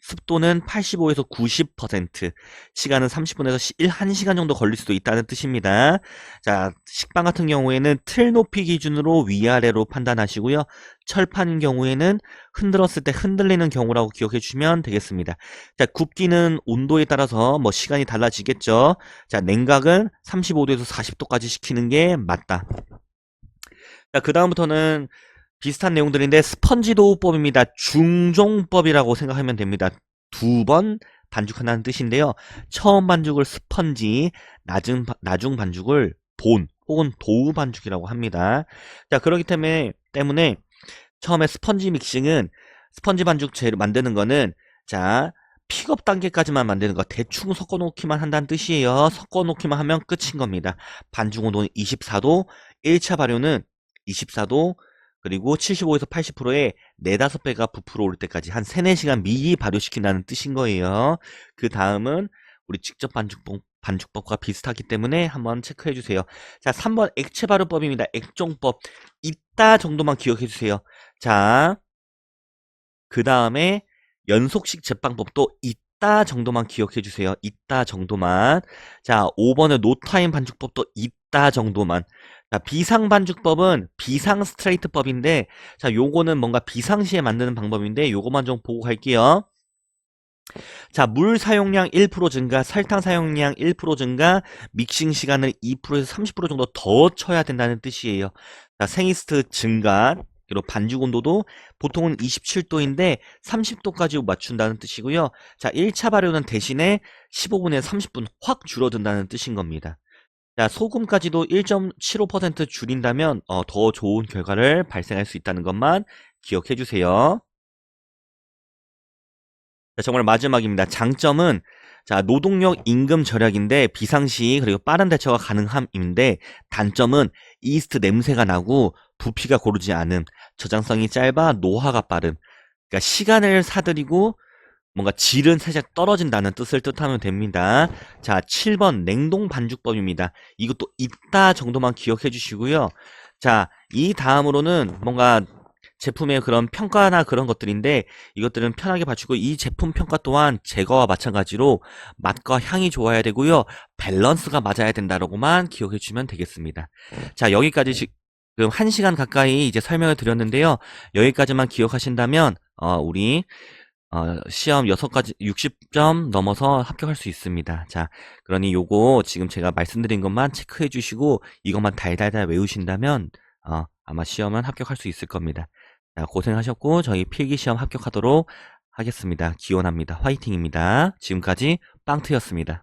습도는 85에서 90%, 시간은 30분에서 1시간 정도 걸릴 수도 있다는 뜻입니다. 자, 식빵 같은 경우에는 틀 높이 기준으로 위아래로 판단하시고요. 철판인 경우에는 흔들었을 때 흔들리는 경우라고 기억해 주시면 되겠습니다. 자, 굽기는 온도에 따라서 뭐 시간이 달라지겠죠. 자, 냉각은 35도에서 40도까지 식히는 게 맞다. 자, 그 다음부터는 비슷한 내용들인데 스펀지 도우법입니다. 중종법이라고 생각하면 됩니다. 2번 반죽한다는 뜻인데요. 처음 반죽을 스펀지, 나중 반죽을 본 혹은 도우 반죽이라고 합니다. 자, 그렇기 때문에 처음에 스펀지 믹싱은 스펀지 반죽 재료 만드는 거는 자 픽업 단계까지만 만드는 거 대충 섞어 놓기만 한다는 뜻이에요. 섞어 놓기만 하면 끝인 겁니다. 반죽 온도는 24도, 1차 발효는 24도, 그리고 75에서 80%에 4-5배가 부풀어 오를 때까지 한 3-4시간 미리 발효시킨다는 뜻인 거예요. 그 다음은 우리 직접 반죽법과 비슷하기 때문에 한번 체크해 주세요. 자, 3번 액체 발효법입니다. 액종법. 이따 정도만 기억해 주세요. 자, 그 다음에 연속식 제빵법도 이따 정도만 기억해 주세요. 이따 정도만. 자, 5번의 노타임 반죽법도 이따 정도만. 자, 비상 반죽법은 비상 스트레이트법인데, 자, 요거는 뭔가 비상시에 만드는 방법인데, 요거만 좀 보고 갈게요. 자, 물 사용량 1% 증가, 설탕 사용량 1% 증가, 믹싱 시간을 2%에서 30% 정도 더 쳐야 된다는 뜻이에요. 자, 생이스트 증가, 그리고 반죽 온도도 보통은 27도인데 30도까지 맞춘다는 뜻이고요. 자, 1차 발효는 대신에 15분에서 30분 확 줄어든다는 뜻인 겁니다. 자, 소금까지도 1.75% 줄인다면 더 좋은 결과를 발생할 수 있다는 것만 기억해 주세요. 자, 정말 마지막입니다. 장점은 자, 노동력 임금 절약인데 비상시 그리고 빠른 대처가 가능함인데 단점은 이스트 냄새가 나고 부피가 고르지 않음, 저장성이 짧아 노화가 빠름. 그러니까 시간을 사들이고 뭔가 질은 살짝 떨어진다는 뜻을 뜻하면 됩니다. 자, 7번 냉동 반죽법입니다. 이것도 이따 정도만 기억해 주시고요. 자, 이 다음으로는 뭔가 제품의 그런 평가나 그런 것들인데 이것들은 편하게 봐주고 이 제품 평가 또한 제거와 마찬가지로 맛과 향이 좋아야 되고요. 밸런스가 맞아야 된다라고만 기억해 주시면 되겠습니다. 자, 여기까지 지금 1시간 가까이 이제 설명을 드렸는데요. 여기까지만 기억하신다면 우리 시험 6가지 60점 넘어서 합격할 수 있습니다. 자, 그러니 요거 지금 제가 말씀드린 것만 체크해 주시고 이것만 달달달 외우신다면 아마 시험은 합격할 수 있을 겁니다. 자, 고생하셨고 저희 필기시험 합격하도록 하겠습니다. 기원합니다. 화이팅입니다. 지금까지 빵트였습니다.